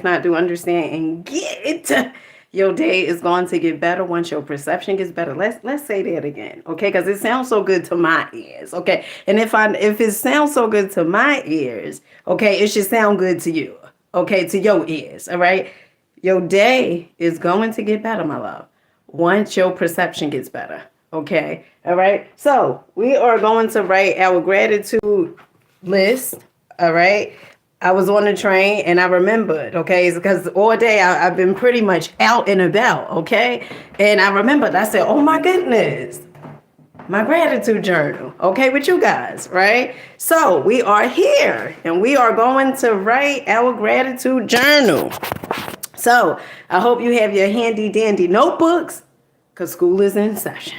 not, do, understand, and get. Your day is going to get better once your perception gets better. Let's say that again, okay? Because it sounds so good to my ears, okay? And if it sounds so good to my ears, okay, it should sound good to you, okay, to your ears, all right? Your day is going to get better, my love, once your perception gets better, okay? All right? So we are going to write our gratitude list, all right? I was on the train and I remembered, okay, it's because all day I've been pretty much out and about, okay? And I remembered, I said, oh my goodness, my gratitude journal, okay, with you guys, right? So we are here and we are going to write our gratitude journal. So I hope you have your handy dandy notebooks because school is in session.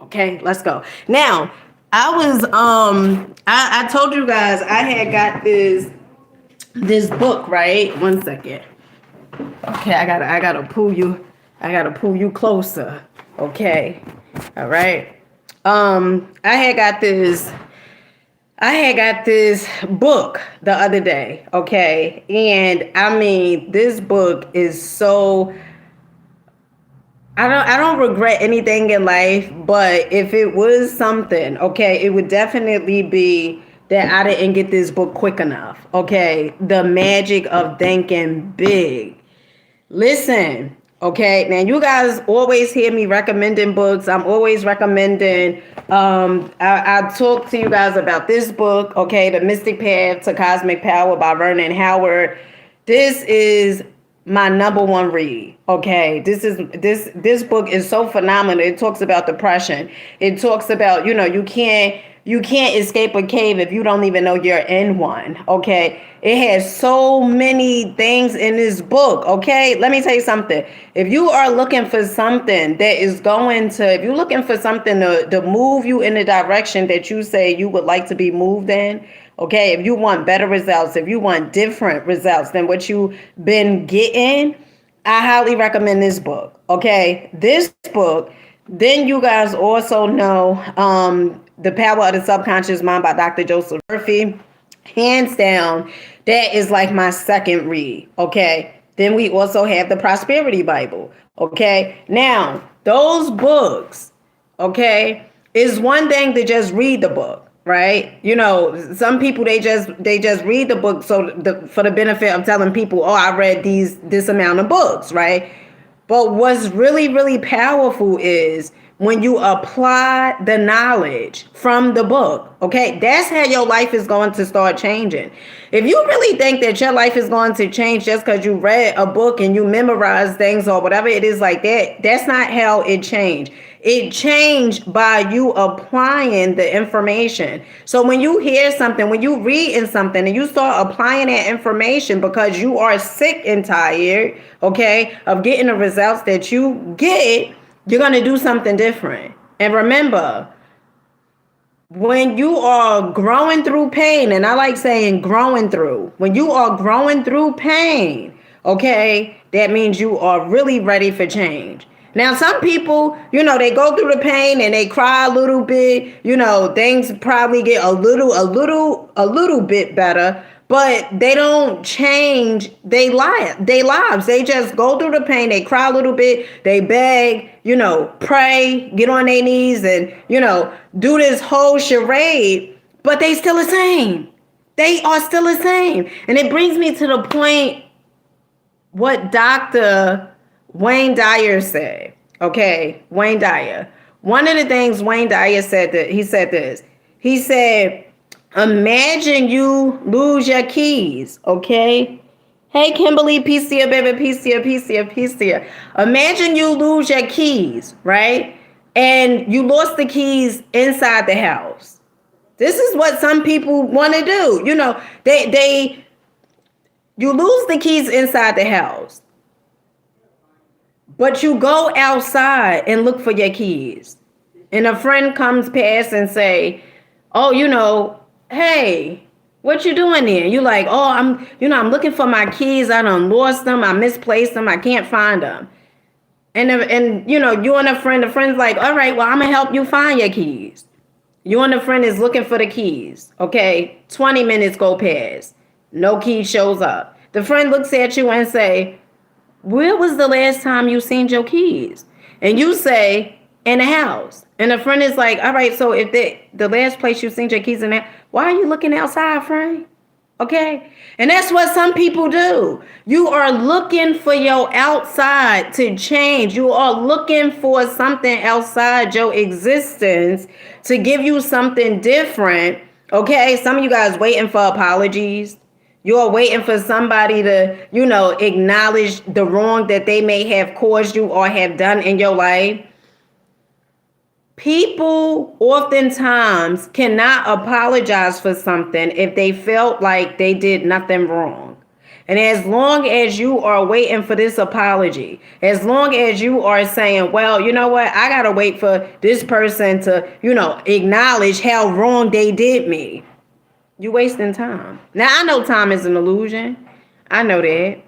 Okay, let's go. Now, I told you guys I had got this book, right? One second. Okay, I gotta pull you closer. Okay. All right. I had got this book the other day, okay? And I mean, this book is so I don't regret anything in life, but if it was something, okay, it would definitely be that I didn't get this book quick enough. Okay? The magic of thinking big. Listen, okay. Now you guys always hear me recommending books. I'm always recommending. I talked to you guys about this book, okay, The Mystic Path to Cosmic Power by Vernon Howard. This is my number one read. Okay, this book is so phenomenal. It talks about depression. It talks about, you can't escape a cave if you don't even know you're in one. Okay. It has so many things in this book. Okay. Let me tell you something. If you are looking for something if you're looking for something to move you in the direction that you say you would like to be moved in, okay, if you want better results, if you want different results than what you've been getting, I highly recommend this book. Okay. This book, then you guys also know, The Power of the Subconscious Mind by Dr. Joseph Murphy. Hands down, that is like my second read, okay? Then we also have the Prosperity Bible, okay? Now, those books, okay, is one thing to just read the book, right? Some people, they just read the book for the benefit of telling people, oh, I read this amount of books, right? But what's really, really powerful is when you apply the knowledge from the book, okay? That's how your life is going to start changing. If you really think that your life is going to change just because you read a book and you memorize things or whatever it is like that, that's not how it changed. It changed by you applying the information. So when you hear something, when you read in something and you start applying that information because you are sick and tired, okay, of getting the results that you get, you're going to do something different. And remember, when you are growing through pain, and I like saying growing through, when you are growing through pain, okay, that means you are really ready for change. Now, some people, they go through the pain and they cry a little bit, things probably get a little bit better, but they don't change their lives. They just go through the pain. They cry a little bit. They beg, pray, get on their knees and, do this whole charade, but they still the same. They are still the same. And it brings me to the point what Dr. Wayne Dyer said. Okay, Wayne Dyer. One of the things Wayne Dyer said, he said this. He said, imagine you lose your keys, okay? Hey, Kimberly, peace to you, baby, peace to you, peace to you, peace to you. Imagine you lose your keys, right? And you lost the keys inside the house. This is what some people want to do. You lose the keys inside the house, but you go outside and look for your keys. And a friend comes past and say, oh, hey, what you doing there? You like, oh, I'm looking for my keys. I done lost them. I misplaced them. I can't find them. And you and the friend's like, all right, well, I'm going to help you find your keys. You and the friend is looking for the keys. Okay. 20 minutes go past. No key shows up. The friend looks at you and say, where was the last time you seen your keys? And you say, in the house. And the friend is like, all right, so if the last place you seen your keys in there, why are you looking outside, friend? Okay? And that's what some people do. You are looking for your outside to change. You are looking for something outside your existence to give you something different. Okay? Some of you guys waiting for apologies. You're waiting for somebody to, acknowledge the wrong that they may have caused you or have done in your life. People oftentimes cannot apologize for something if they felt like they did nothing wrong. And as long as you are waiting for this apology, as long as you are saying, well, you know what, I got to wait for this person to, acknowledge how wrong they did me, you're wasting time. Now, I know time is an illusion. I know that.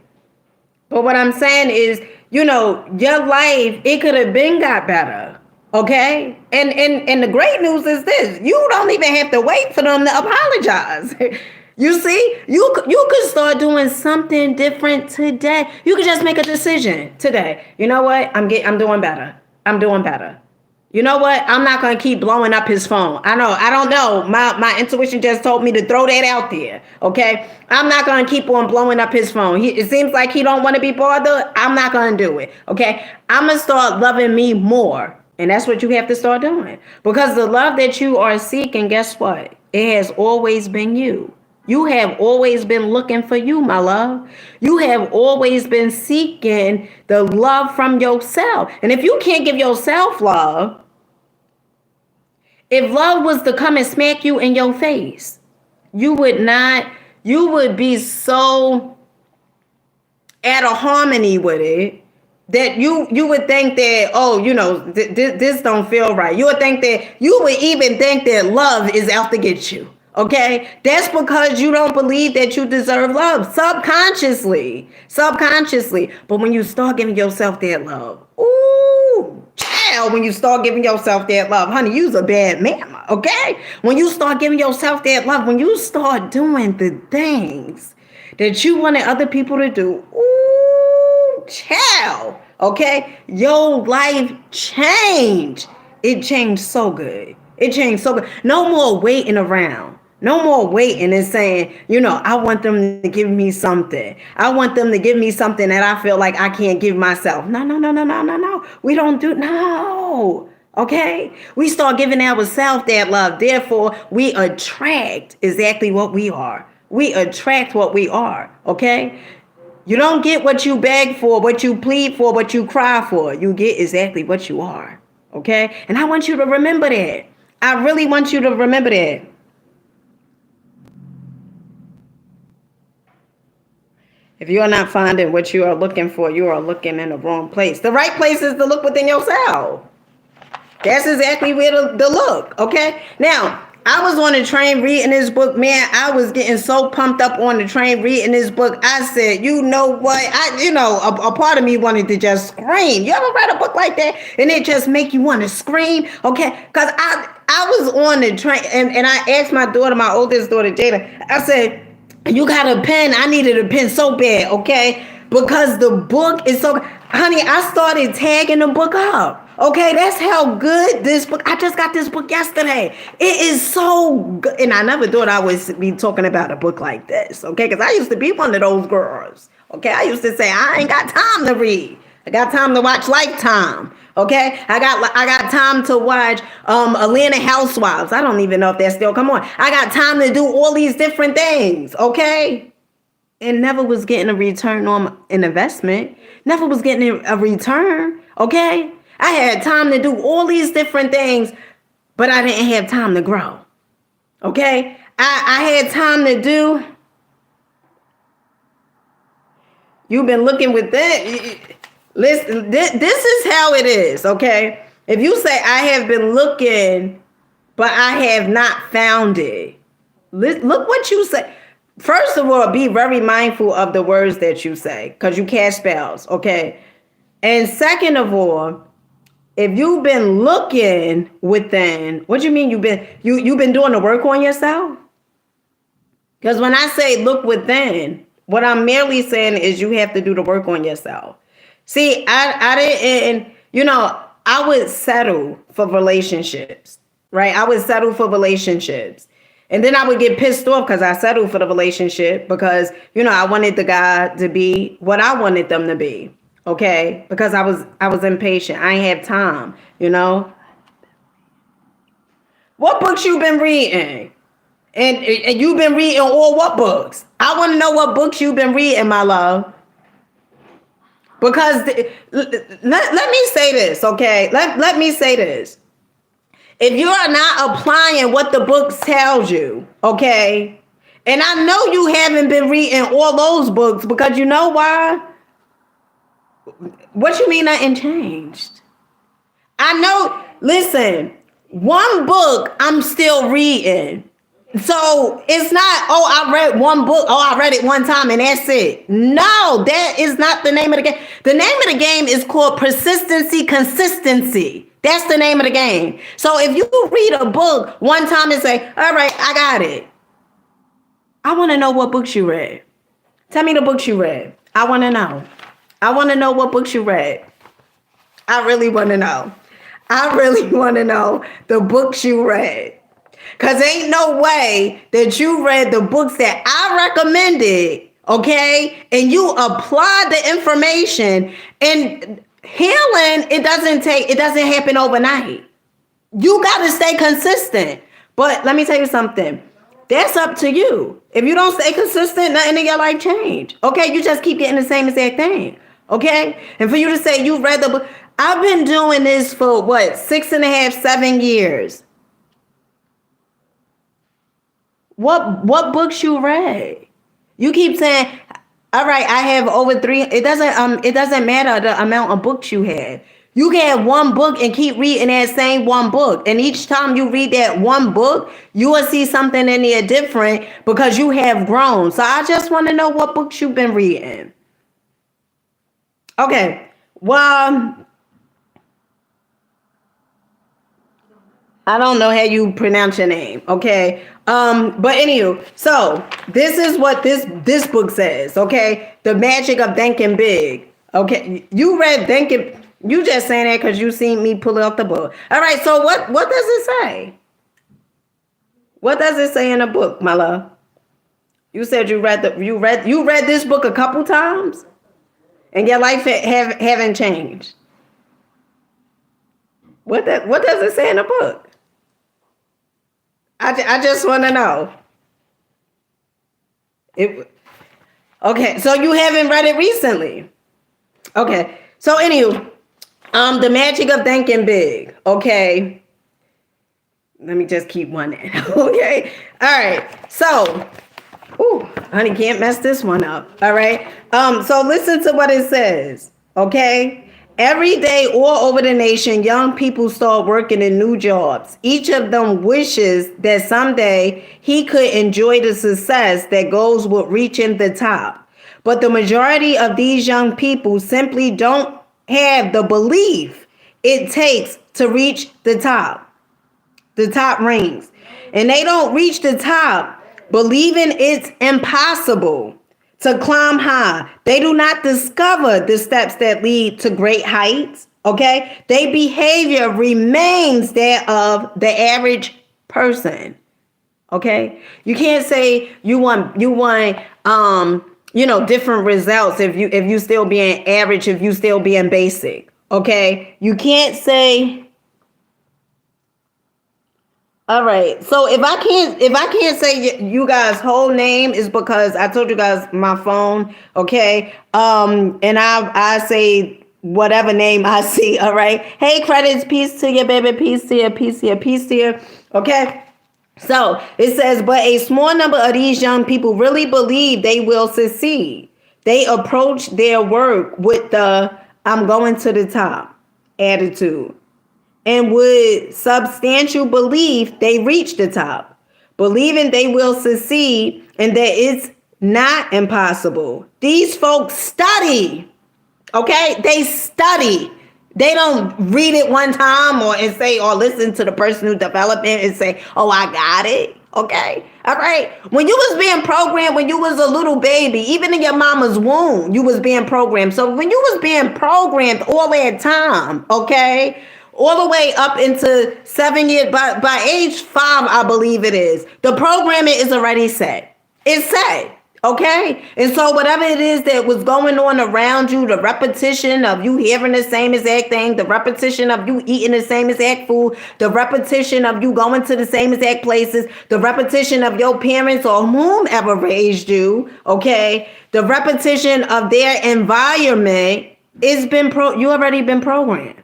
But what I'm saying is, your life, it could have been got better. Okay? And the great news is this. You don't even have to wait for them to apologize. You see? You could start doing something different today. You could just make a decision today. You know what? I'm doing better. I'm doing better. You know what? I'm not going to keep blowing up his phone. I don't know. My intuition just told me to throw that out there. Okay? I'm not going to keep on blowing up his phone. It seems like he don't want to be bothered. I'm not going to do it. Okay? I'm going to start loving me more. And that's what you have to start doing. Because the love that you are seeking, guess what? It has always been you. You have always been looking for you, my love. You have always been seeking the love from yourself. And if you can't give yourself love, if love was to come and smack you in your face, you would be so out of harmony with it that you would think that, this don't feel right. You would even think that love is out to get you. Okay? That's because you don't believe that you deserve love subconsciously. But when you start giving yourself that love, when you start giving yourself that love, honey, you's a bad mama, okay? When you start giving yourself that love, when you start doing the things that you wanted other people to do, okay? Your life changed. It changed so good. No more waiting around. No more waiting and saying, I want them to give me something. I want them to give me something that I feel like I can't give myself. No. We don't do, no. Okay? We start giving ourselves that love. Therefore, we attract exactly what we are. We attract what we are. Okay? You don't get what you beg for, what you plead for, what you cry for. You get exactly what you are. Okay? And I want you to remember that. I really want you to remember that. If you are not finding what you are looking for, you are looking in the wrong place. The right place is to look within yourself. That's exactly where to look, okay? Now, I was on the train reading this book, man. I was getting so pumped up on the train reading this book. I said, you know what? A part of me wanted to just scream. You ever read a book like that? And it just make you want to scream, okay? Because I was on the train, and I asked my oldest daughter, Jada, I said, you got a pen? I needed a pen so bad, okay? Because the book is so... Honey, I started tagging the book up. Okay, that's how good this book... I just got this book yesterday. It is so good. And I never thought I would be talking about a book like this, okay? Because I used to be one of those girls, okay? I used to say, I ain't got time to read. I got time to watch Lifetime. Okay, I got time to watch Atlanta Housewives. I don't even know if they're still come on. I got time to do all these different things. Okay, and never was getting a return on an investment. Never was getting a return. Okay, I had time to do all these different things, but I didn't have time to grow. Okay, I had time to do. You've been looking with that. Listen, this is how it is, okay? If you say, I have been looking, but I have not found it. Look what you say. First of all, be very mindful of the words that you say, because you cast spells, okay? And second of all, if you've been looking within, what do you mean you've been doing the work on yourself? Because when I say look within, What I'm merely saying is you have to do the work on yourself. See, I didn't, I would settle for relationships, right? I would settle for relationships. And then I would get pissed off because I settled for the relationship because, I wanted the guy to be what I wanted them to be. Okay? Because I was impatient. I ain't have time. What books you been reading? And you've been reading all what books? I want to know what books you've been reading, my love. Because let me say this, okay? Let me say this. If you are not applying what the books tells you, okay? And I know you haven't been reading all those books because you know why? What you mean nothing changed? I know, listen, one book I'm still reading. So it's not, I read one book, I read it one time and that's it. No, that is not the name of the game. The name of the game is called consistency. That's the name of the game. So if you read a book one time and say, all right, I got it. I want to know what books you read. Tell me the books you read. I want to know. I want to know what books you read. I really want to know. I really want to know the books you read. Because ain't no way that you read the books that I recommended, okay? And you apply the information. And healing, it doesn't happen overnight. You got to stay consistent. But let me tell you something. That's up to you. If you don't stay consistent, nothing in your life change. Okay? You just keep getting the same exact thing. Okay? And for you to say you read the book, I've been doing this for 6.5, 7 years. What books you read? You keep saying, all right, I have over 3. It doesn't matter the amount of books you have. You can have one book and keep reading that same one book. And each time you read that one book, you will see something in there different because you have grown. So I just want to know what books you've been reading. Okay. Well, I don't know how you pronounce your name, okay? But anywho, so this is what this book says, okay? The Magic of Thinking Big, okay? You read Thinking, you just saying that because you seen me pull out the book. All right, so what does it say? What does it say in the book, my love? You said you read this book a couple times, and your life haven't changed. What does it say in the book? I just want to know. Okay, so you haven't read it recently. Okay, so anywho, The Magic of Thinking Big. Okay, let me just keep one in. Okay, all right. So, honey, can't mess this one up. All right. So listen to what it says. Okay. Every day all over the nation, young people start working in new jobs. Each of them wishes that someday he could enjoy the success that goes with reaching the top. But the majority of these young people simply don't have the belief it takes to reach the top rings. And they don't reach the top believing it's impossible to climb high. They do not discover the steps that lead to great heights. Okay. Their behavior remains that of the average person. Okay. You can't say you want different results if you still being average, if you still being basic. Okay. You can't say. All right. So if I can't say you guys' whole name is because I told you guys my phone, okay? And I say whatever name I see, all right? Hey, credits, peace to you, baby, peace to you, peace to you, peace to you, okay? So it says, but a small number of these young people really believe they will succeed. They approach their work with the I'm going to the top attitude. And with substantial belief, they reach the top, believing they will succeed and that it's not impossible. These folks study, okay? They study. They don't read it one time or listen to the person who developed it and say, oh, I got it. Okay. All right. When you was being programmed, when you was a little baby, even in your mama's womb, you was being programmed. So when you was being programmed all that time, okay, all the way up into 7 years, by age 5, I believe it is, the programming is already set. It's set. Okay. And so whatever it is that was going on around you, the repetition of you hearing the same exact thing, the repetition of you eating the same exact food, the repetition of you going to the same exact places, the repetition of your parents or whomever raised you, okay, the repetition of their environment, you already been programmed.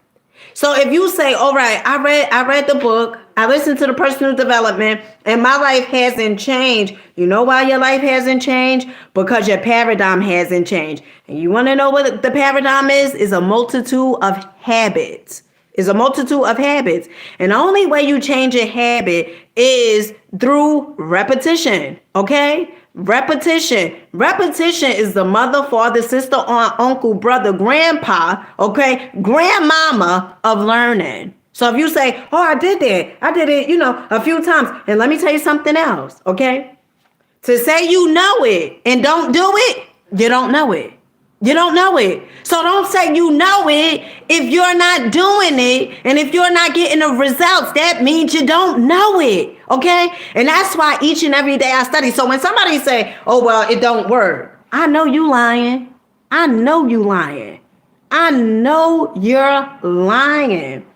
So if you say, all right, I read the book, I listened to the personal development, and my life hasn't changed. You know why your life hasn't changed? Because your paradigm hasn't changed. And you want to know what the paradigm is? Is a multitude of habits. Is a multitude of habits. And the only way you change a habit is through repetition. Okay? Repetition. Repetition is the mother, father, sister, aunt, uncle, brother, grandpa, okay, grandmama of learning. So if you say, oh, I did it, a few times. And let me tell you something else, okay? To say you know it and don't do it, you don't know it. You don't know it. So don't say you know it if you're not doing it. And if you're not getting the results, that means you don't know it. Okay? And that's why each and every day I study. So when somebody say, oh, well, it don't work. I know you lying. I know you lying. I know you're lying.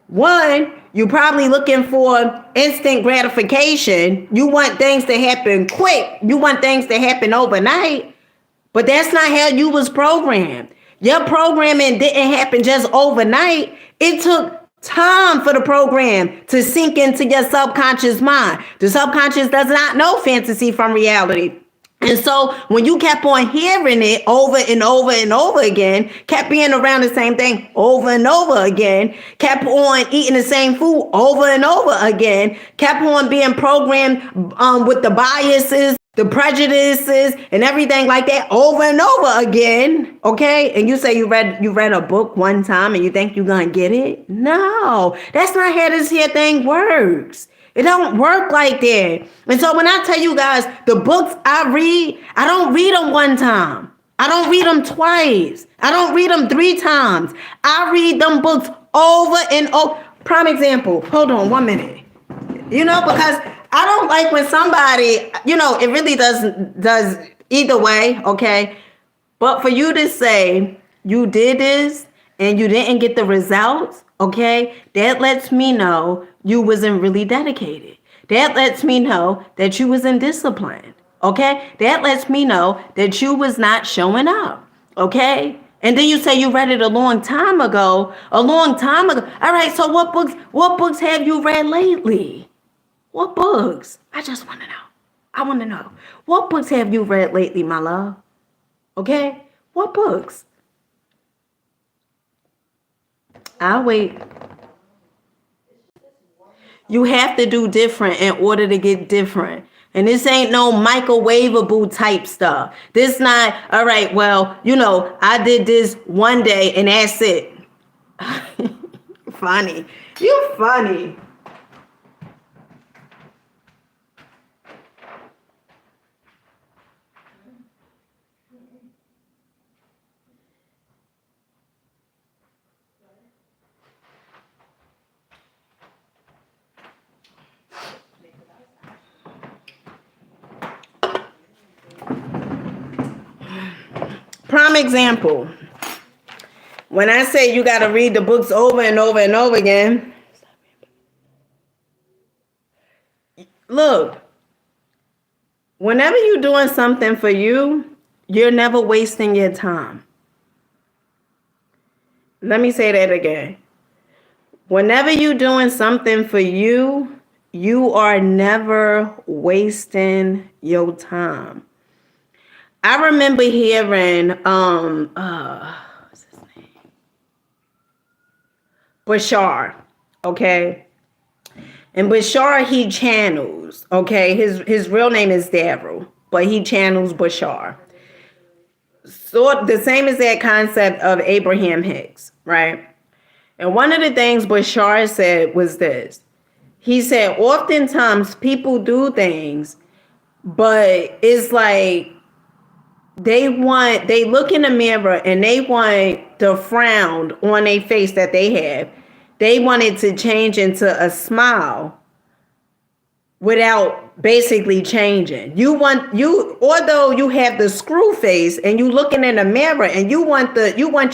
One, you probably looking for instant gratification. You want things to happen quick. You want things to happen overnight. But that's not how you was programmed. Your programming didn't happen just overnight. It took time for the program to sink into your subconscious mind. The subconscious does not know fantasy from reality. And so when you kept on hearing it over and over and over again, kept being around the same thing over and over again, kept on eating the same food over and over again, kept on being programmed with the biases, the prejudices, and everything like that over and over again, okay? And you say you read a book one time and you think you're gonna get it? No, that's not how this here thing works. It don't work like that. And so when I tell you guys, the books I read, I don't read them one time. I don't read them twice. I don't read them 3 times. I read them books over and over. Prime example. Hold on 1 minute. Because I don't like when somebody, it really does either way, okay? But for you to say you did this and you didn't get the results, okay, that lets me know you wasn't really dedicated. That lets me know that you wasn't disciplined, okay? That lets me know that you was not showing up, okay? And then you say you read it a long time ago. All right, so what books have you read lately? What books? I just want to know. I want to know. What books have you read lately, my love? Okay? What books? I'll wait. You have to do different in order to get different. And this ain't no microwavable type stuff. This not, all right, well, I did this one day and that's it. Funny. You funny. Prime example. When I say you got to read the books over and over and over again, look, whenever you're doing something for you, you're never wasting your time. Let me say that again. Whenever you're doing something for you, you are never wasting your time. I remember hearing what's his name? Bashar, okay? And Bashar, he channels, okay? His real name is Daryl, but he channels Bashar. So the same as that concept of Abraham Hicks, right? And one of the things Bashar said was this: he said, oftentimes people do things, but it's like they look in the mirror and they want the frown on their face that they have. They want it to change into a smile without basically changing. Although you have the screw face and you looking in the mirror and you want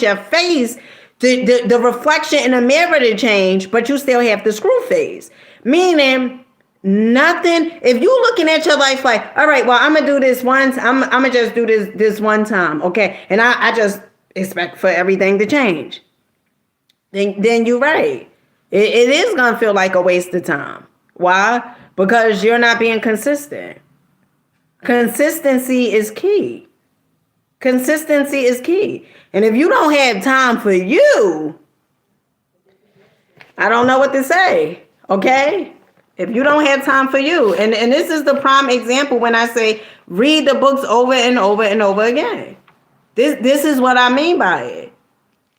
your face, the reflection in the mirror to change, but you still have the screw face. Meaning nothing. If you looking at your life like, all right, well, I'm gonna do this once. I'm gonna just do this one time, okay? And I just expect for everything to change. Then you're right. It is gonna feel like a waste of time. Why? Because you're not being consistent. Consistency is key. Consistency is key. And if you don't have time for you, I don't know what to say. Okay? If you don't have time for you, and this is the prime example when I say read the books over and over and over again. This is what I mean by it.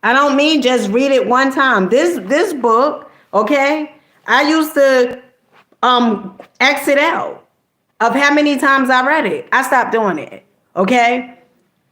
I don't mean just read it one time. This book, okay, I used to exit out of how many times I read it. I stopped doing it. Okay?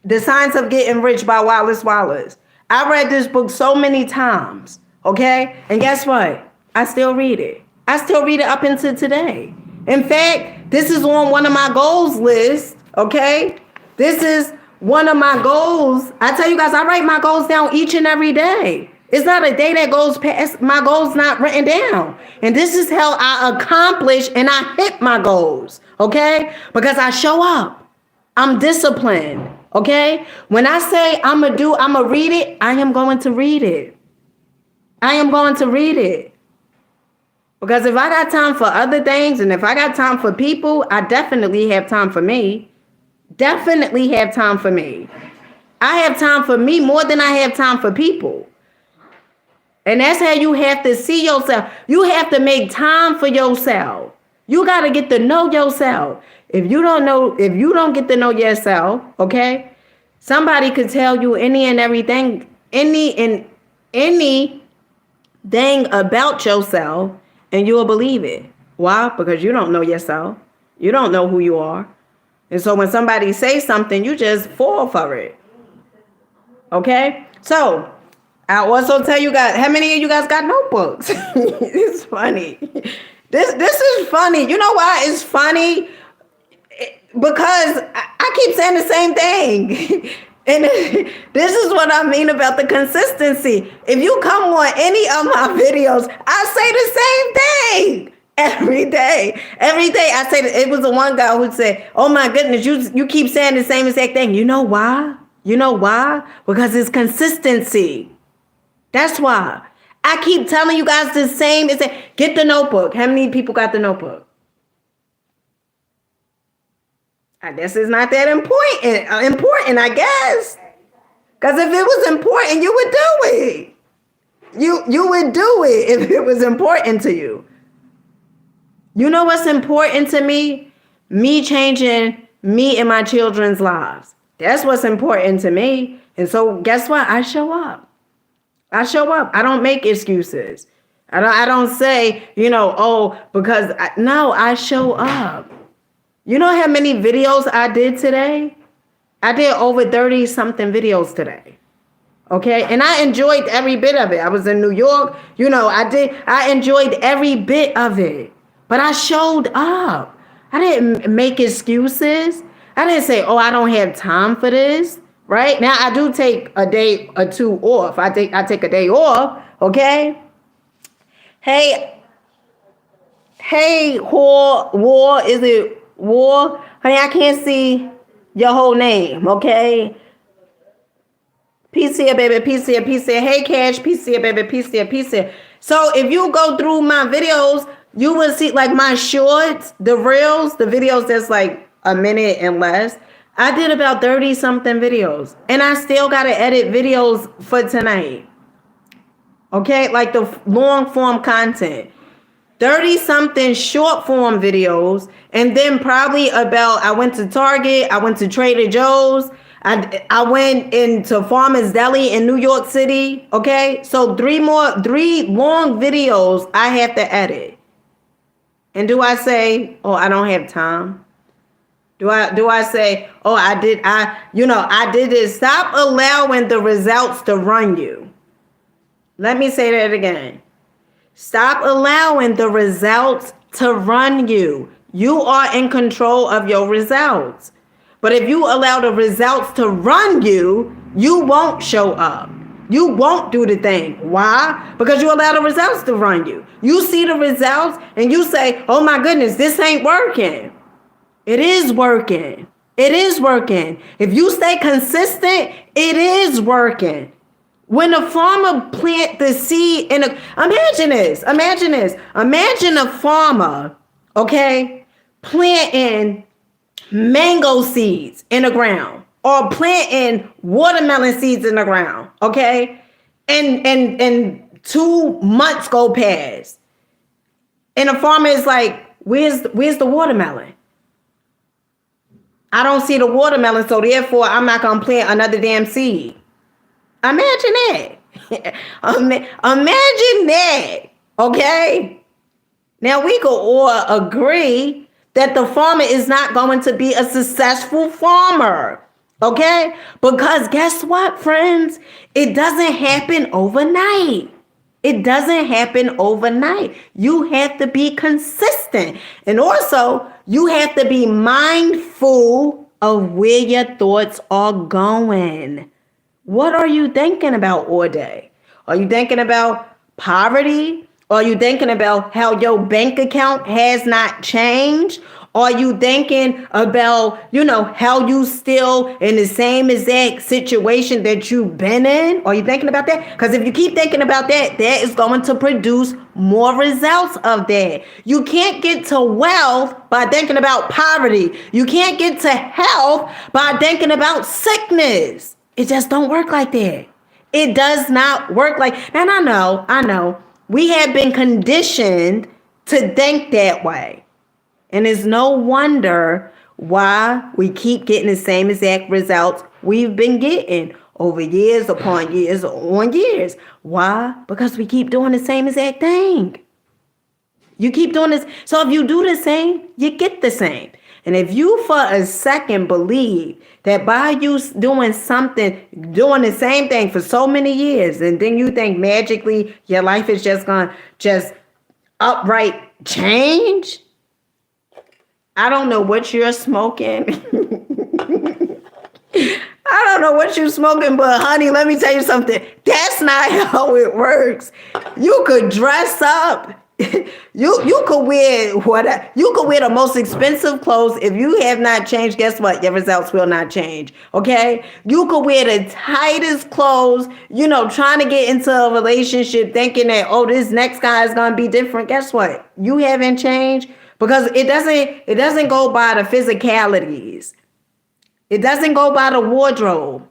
The Science of Getting Rich by Wallace Wallace. I read this book so many times. Okay? And guess what? I still read it. I still read it up until today. In fact, this is on one of my goals list. Okay? This is one of my goals. I tell you guys, I write my goals down each and every day. It's not a day that goes past my goals not written down. And this is how I accomplish and I hit my goals. Okay? Because I show up. I'm disciplined. Okay? When I say I'm going to read it, I am going to read it. I am going to read it. Because if I got time for other things and if I got time for people, I definitely have time for me. Definitely have time for me. I have time for me more than I have time for people. And that's how you have to see yourself. You have to make time for yourself. You got to get to know yourself. If you don't get to know yourself, okay, somebody could tell you anything about yourself and you'll believe it. Why? Because you don't know yourself. You don't know who you are. And so when somebody says something, you just fall for it. Okay? So I also tell you guys, how many of you guys got notebooks? It's funny. This is funny. You know why it's funny? Because I keep saying the same thing. And this is what I mean about the consistency. If you come on any of my videos, I say the same thing every day. Every day I say that. It was the one guy who said, oh my goodness, you keep saying the same exact thing. You know why? You know why? Because it's consistency. That's why. I keep telling you guys the same. Get the notebook. How many people got the notebook? I guess it's not that important, I guess. Because if it was important, you would do it. You would do it if it was important to you. You know what's important to me? Me changing me and my children's lives. That's what's important to me. And so guess what? I show up. I show up. I don't make excuses. I don't say, because I show up. You know how many videos I did today? I did over 30 something videos today. Okay. And I enjoyed every bit of it. I was in New York. I enjoyed every bit of it, but I showed up. I didn't make excuses. I didn't say, I don't have time for this. Right now, I do take a day or two off. I take a day off. Okay. Hey, War, is it War? Honey, I can't see your whole name, okay? Peace here, baby. Peace here, peace here. Hey, Cash. Peace here, baby. Peace here, peace here. So if you go through my videos, you will see like my shorts, the reels, the videos that's like a minute and less. I did about 30 something videos and I still got to edit videos for tonight. Okay. Like the long form content, 30 something short form videos. And then probably I went to Target. I went to Trader Joe's. I went into Farmer's Deli in New York City. Okay. So three long videos I have to edit. And do I say, oh, I don't have time? Do I say, oh, I did this? Stop allowing the results to run you. Let me say that again. Stop allowing the results to run you. You are in control of your results. But if you allow the results to run you, you won't show up. You won't do the thing. Why? Because you allow the results to run you. You see the results and you say, oh my goodness, this ain't working. It is working. It is working. If you stay consistent, it is working. When a farmer plant the seed imagine this. Imagine a farmer, okay, planting mango seeds in the ground or planting watermelon seeds in the ground, okay? And 2 months go past. And the farmer is like, where's the watermelon? I don't see the watermelon, so therefore I'm not gonna plant another damn seed. Imagine that. Imagine that. Okay. Now we could all agree that the farmer is not going to be a successful farmer. Okay? Because guess what, friends? It doesn't happen overnight. It doesn't happen overnight. You have to be consistent. And also, you have to be mindful of where your thoughts are going. What are you thinking about all day? Are you thinking about poverty? Are you thinking about how your bank account has not changed? Are you thinking about, how you still in the same exact situation that you've been in? Are you thinking about that? Because if you keep thinking about that, that is going to produce more results of that. You can't get to wealth by thinking about poverty. You can't get to health by thinking about sickness. It just don't work like that. It does not work like, and I know, we have been conditioned to think that way. And it's no wonder why we keep getting the same exact results we've been getting over years upon years on years. Why? Because we keep doing the same exact thing. You keep doing this. So if you do the same, you get the same. And if you for a second believe that by you doing the same thing for so many years, and then you think magically your life is just going to just upright change, I don't know what you're smoking. I don't know what you're smoking, but honey, let me tell you something. That's not how it works. You could dress up. You could wear whatever. You could wear the most expensive clothes. If you have not changed, guess what? Your results will not change. Okay? You could wear the tightest clothes, trying to get into a relationship thinking that, oh, this next guy is gonna be different. Guess what? You haven't changed. Because it doesn't go by the physicalities. It doesn't go by the wardrobe.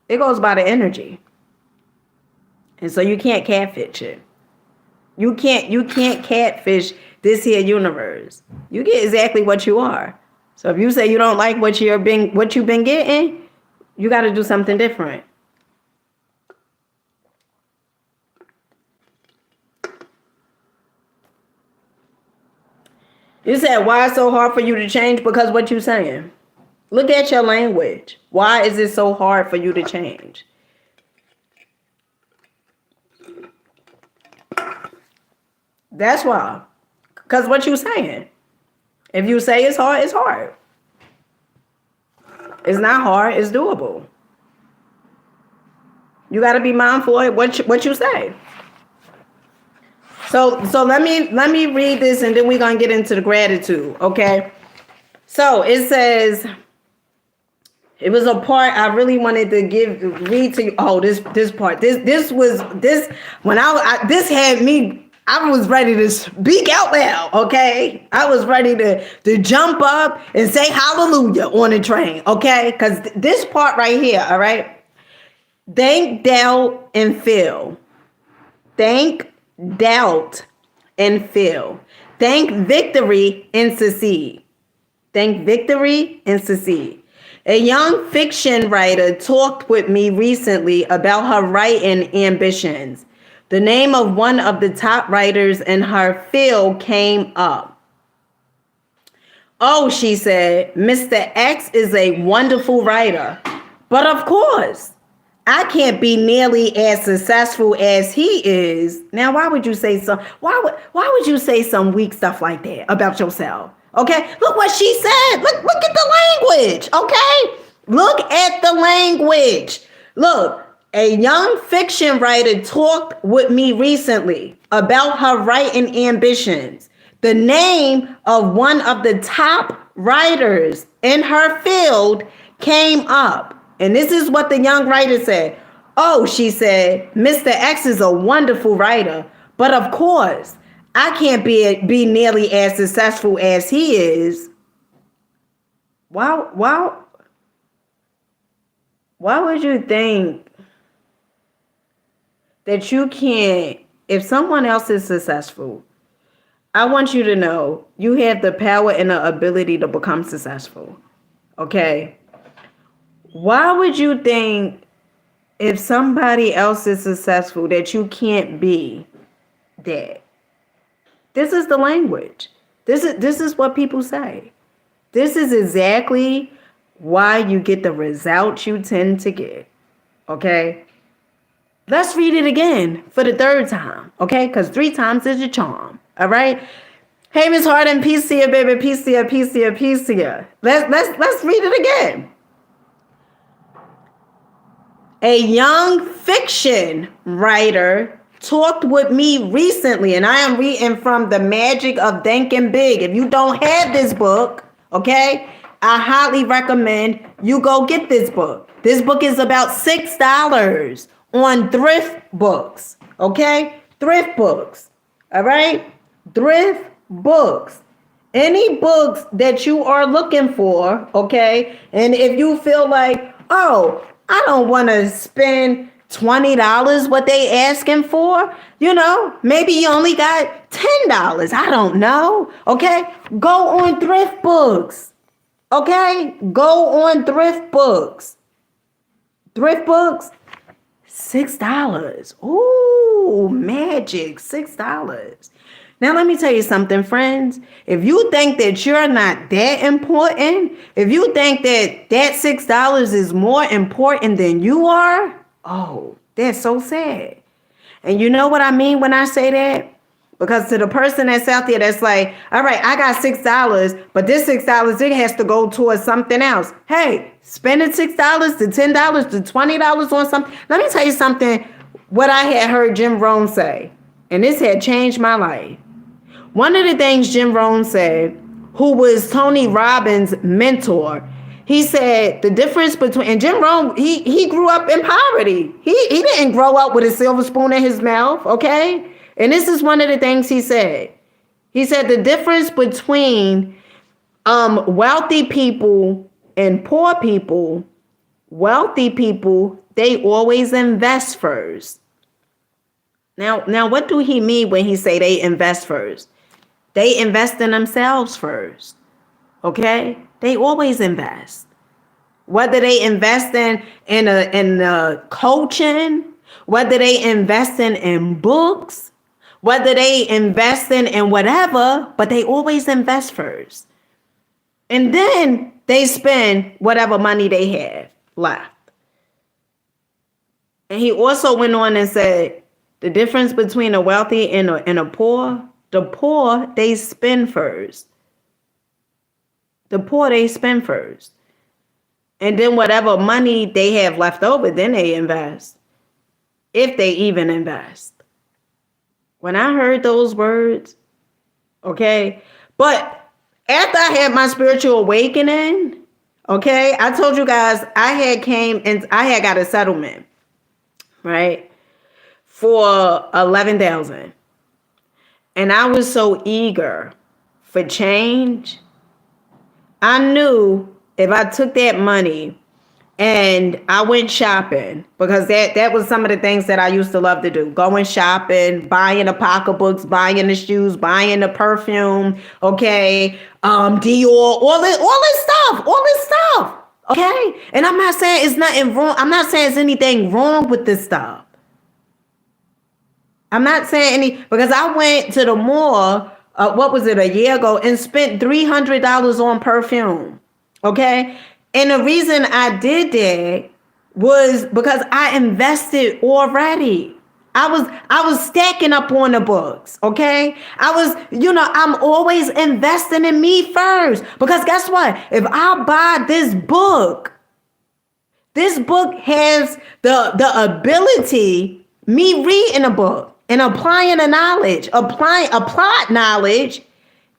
It goes by the energy. And so you can't catfish it. You can't catfish this here universe. You get exactly what you are. So if you say you don't like what you've been getting, you got to do something different. You said, why it's so hard for you to change? Because what you saying? Look at your language. Why is it so hard for you to change? That's why. Because what you saying? If you say it's hard, it's hard. It's not hard. It's doable. You got to be mindful of what you say. So let me read this and then we're going to get into the gratitude, okay? So it says, it was a part I really wanted to read to you. Oh, this part. This had me, I was ready to speak out loud, okay? I was ready to jump up and say hallelujah on the train, okay? Because this part right here, all right? Think, doubt, and feel. Think, doubt, and feel. Think victory and succeed. Think victory and succeed. A young fiction writer talked with me recently about her writing ambitions. The name of one of the top writers in her field came up. Oh, she said, Mr. X is a wonderful writer. But of course, I can't be nearly as successful as he is. Now, why would you say why would you say some weak stuff like that about yourself? Okay? Look what she said. Look at the language. Okay? Look at the language. Look, a young fiction writer talked with me recently about her writing ambitions. The name of one of the top writers in her field came up. And this is what the young writer said. Oh, she said, Mr. X is a wonderful writer, but of course, I can't be nearly as successful as he is. Why would you think that you can't, if someone else is successful, I want you to know you have the power and the ability to become successful. Okay? Why would you think if somebody else is successful that you can't be that? This is the language. This is what people say. This is exactly why you get the results you tend to get. Okay? Let's read it again for the third time. Okay? Because 3 times is your charm. All right? Hey, Miss Harden, peace to you, baby. Peace to you, peace to you, peace to you. Let's read it again. A young fiction writer talked with me recently, and I am reading from The Magic of Thinking Big. If you don't have this book, okay, I highly recommend you go get this book. This book is about $6 on thrift books, okay? Thrift books, all right? Thrift books. Any books that you are looking for, okay? And if you feel like, oh, I don't want to spend $20 what they asking for, maybe you only got $10. I don't know, okay? Go on thrift books, okay? Go on thrift books. Thrift books, $6. Ooh, magic, $6. Now, let me tell you something, friends. If you think that you're not that important, if you think that $6 is more important than you are, oh, that's so sad. And you know what I mean when I say that? Because to the person that's out there that's like, all right, I got $6, but this $6, it has to go towards something else. Hey, spending $6 to $10 to $20 on something. Let me tell you something, what I had heard Jim Rohn say, and this had changed my life. One of the things Jim Rohn said, who was Tony Robbins' mentor, he said the difference between, and Jim Rohn, he grew up in poverty. He didn't grow up with a silver spoon in his mouth, okay? And this is one of the things he said. He said the difference between wealthy people and poor people, wealthy people, they always invest first. Now, what do he mean when he say they invest first? They invest in themselves first, okay? They always invest. Whether they invest in coaching, whether they invest in books, whether they invest in whatever, but they always invest first. And then they spend whatever money they have left. And he also went on and said, the difference between a wealthy and a poor, the poor, they spend first. The poor, they spend first. And then whatever money they have left over, then they invest. If they even invest. When I heard those words, okay, but after I had my spiritual awakening, okay, I told you guys I had got a settlement, right, for $11,000. And I was so eager for change. I knew if I took that money and I went shopping, because that was some of the things that I used to love to do. Going shopping, buying the pocketbooks, buying the shoes, buying the perfume, okay, Dior, all this stuff, okay? And I'm not saying it's nothing wrong. I'm not saying there's anything wrong with this stuff. I'm not saying because I went to the mall what was it, a year ago, and spent $300 on perfume. Okay. And the reason I did that was because I invested already. I was stacking up on the books, okay? I'm always investing in me first. Because guess what? If I buy this book has the ability, me reading a book and applying the knowledge, applied knowledge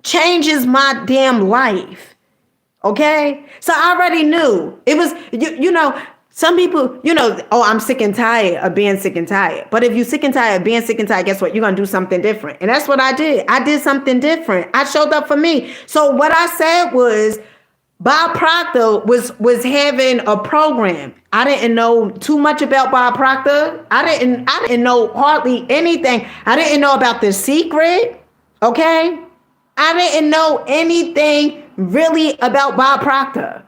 changes my damn life. Okay? So I already knew. It was, some people, oh, I'm sick and tired of being sick and tired. But if you're sick and tired of being sick and tired, guess what? You're going to do something different. And that's what I did. I did something different. I showed up for me. So what I said was, Bob Proctor was having a program. I didn't know too much about Bob Proctor. I didn't know hardly anything. I didn't know about The Secret. Okay? I didn't know anything really about Bob Proctor.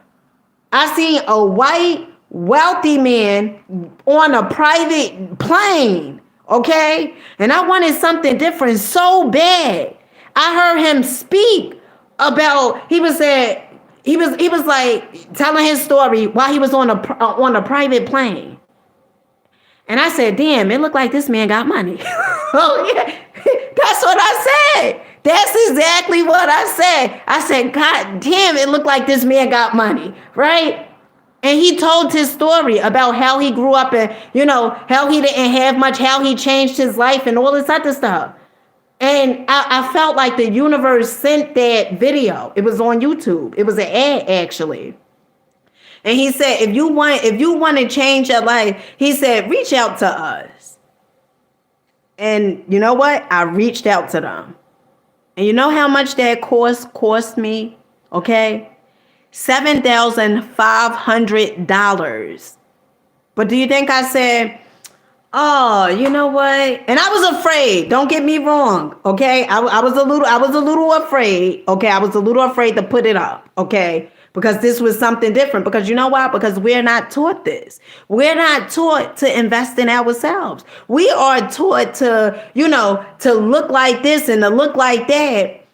I seen a white, wealthy man on a private plane, okay? And I wanted something different so bad. I heard him speak about, he was like telling his story while he was on a private plane. And I said, damn, it looked like this man got money. Oh, yeah. That's what I said. That's exactly what I said. I said, God damn, it looked like this man got money, right? And he told his story about how he grew up and, how he didn't have much, how he changed his life and all this other stuff. And I felt like the universe sent that video. It was on YouTube. It was an ad, actually. And he said, if you want to change your life, he said, reach out to us. And you know what? I reached out to them. And you know how much that cost me? Okay? $7,500. But do you think I said, oh, you know what? And I was afraid. Don't get me wrong. Okay? I was a little afraid. Okay? I was a little afraid to put it up. Okay? Because this was something different. Because you know why? Because we're not taught this. We're not taught to invest in ourselves. We are taught to, to look like this and to look like that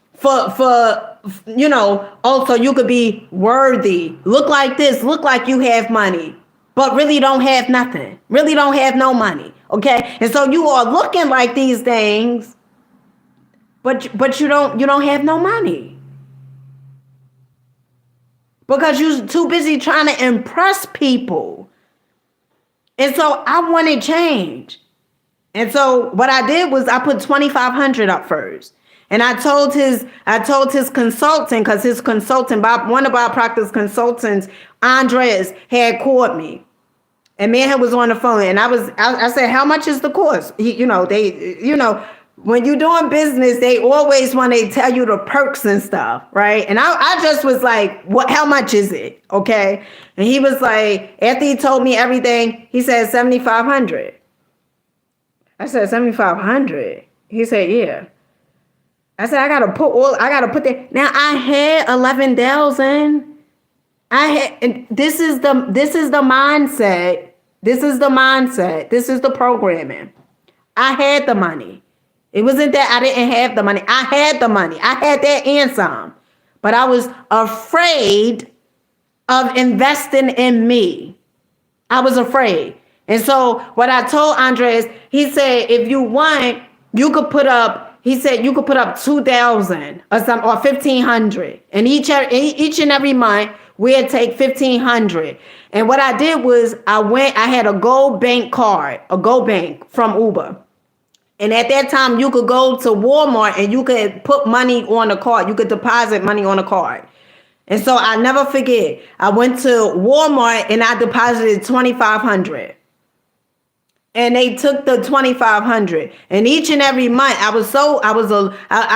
also you could be worthy. Look like this. Look like you have money. But really don't have nothing. Really don't have no money. Okay? And so you are looking like these things, but you don't have no money. Because you're too busy trying to impress people. And so I wanted change. And so what I did was I put $2,500 up first. And I told his consultant, because his consultant, one of Bob Proctor's consultants, Andres, had called me. And me and him was on the phone. And I said, how much is the course? When you're doing business, they always want to tell you the perks and stuff, right? And I just was like, how much is it? Okay. And he was like, after he told me everything, he said $7,500. I said, $7,500. He said, yeah. I said, I gotta put that. Now I had 11,000. This is the mindset. This is the mindset. This is the programming. I had the money. It wasn't that I didn't have the money. I had the money. I had that and some. But I was afraid of investing in me. I was afraid. And so what I told Andres, he said, if you want, you could put up 2,000 or something, or 1,500. And each and every month, we'd take 1,500. And what I did was I had a Gold Bank card, a Gold Bank from Uber. And at that time, you could go to Walmart and you could put money on a card. You could deposit money on a card. And so I never forget. I went to Walmart and I deposited $2,500. And they took the $2,500. And each and every month, I'm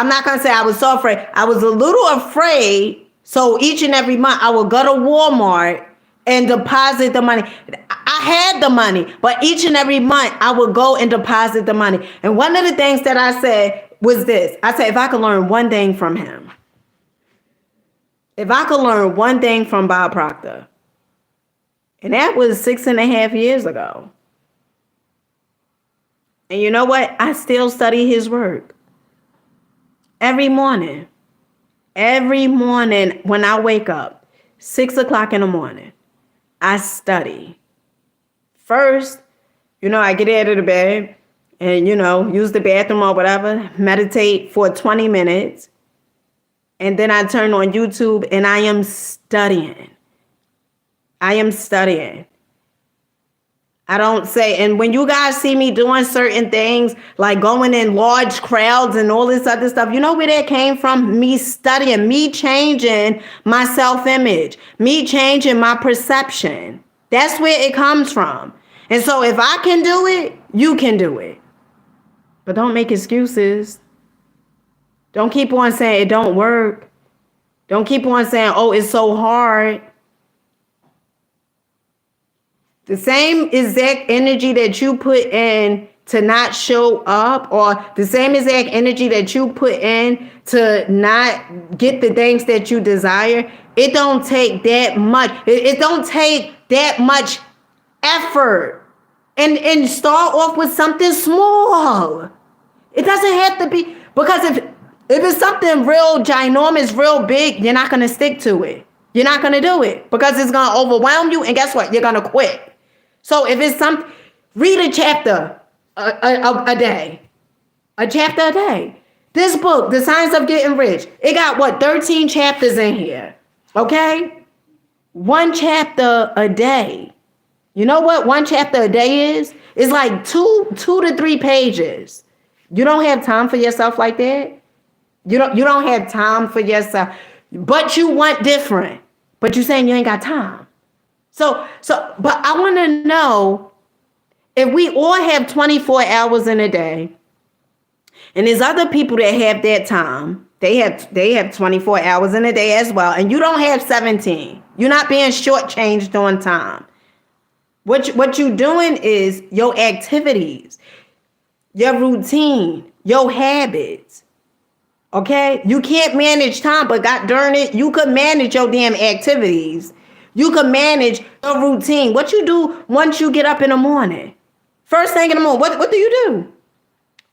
not going to say I was so afraid. I was a little afraid. So each and every month, I would go to Walmart and deposit the money. I had the money, but each and every month I would go and deposit the money. And one of the things that I said was this. I said, if I could learn one thing from him, if I could learn one thing from Bob Proctor, and that was 6.5 years ago. And you know what? I still study his work. Every morning. Every morning when I wake up, 6 o'clock in the morning, I study. First, I get out of the bed and, use the bathroom or whatever, meditate for 20 minutes. And then I turn on YouTube and I am studying. I am studying. I don't say, and when you guys see me doing certain things, like going in large crowds and all this other stuff, you know where that came from? Me studying, me changing my self-image, me changing my perception. That's where it comes from. And so if I can do it, you can do it. But don't make excuses. Don't keep on saying it don't work. Don't keep on saying, oh, it's so hard. The same exact energy that you put in to not show up, or the same exact energy that you put in to not get the things that you desire, it don't take that much. It don't take that much effort. And start off with something small. It doesn't have to be, because if it's something real ginormous, real big, you're not going to stick to it. You're not going to do it because it's going to overwhelm you. And guess what? You're going to quit. So if it's read a chapter a day. A chapter a day. This book, The Science of Getting Rich, it got 13 chapters in here. Okay? 1 chapter a day. You know what 1 chapter a day is? It's like 2 to 3 pages. You don't have time for yourself like that. You don't have time for yourself. But you want different. But you're saying you ain't got time. But I want to know, if we all have 24 hours in a day, and there's other people that have that time, they have 24 hours in a day as well, and you don't have 17. You're not being shortchanged on time. What you're doing is your activities, your routine, your habits. Okay? You can't manage time, but God darn it, you could manage your damn activities. You can manage your routine. What you do once you get up in the morning. First thing in the morning, what do you do?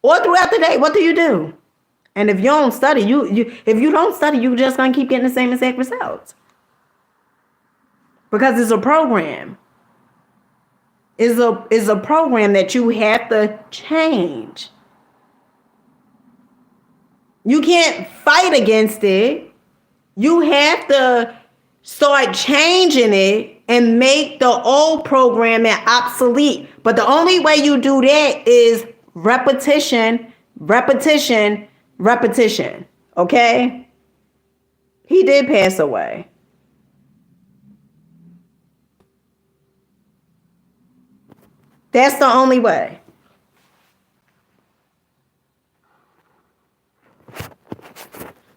All throughout the day, what do you do? And if you don't study, if you don't study, you're just going to keep getting the same exact results. Because it's a program. It's a program that you have to change. You can't fight against it. You have to start changing it and make the old programming obsolete. But the only way you do that is repetition, repetition, repetition. Okay? He did pass away. That's the only way.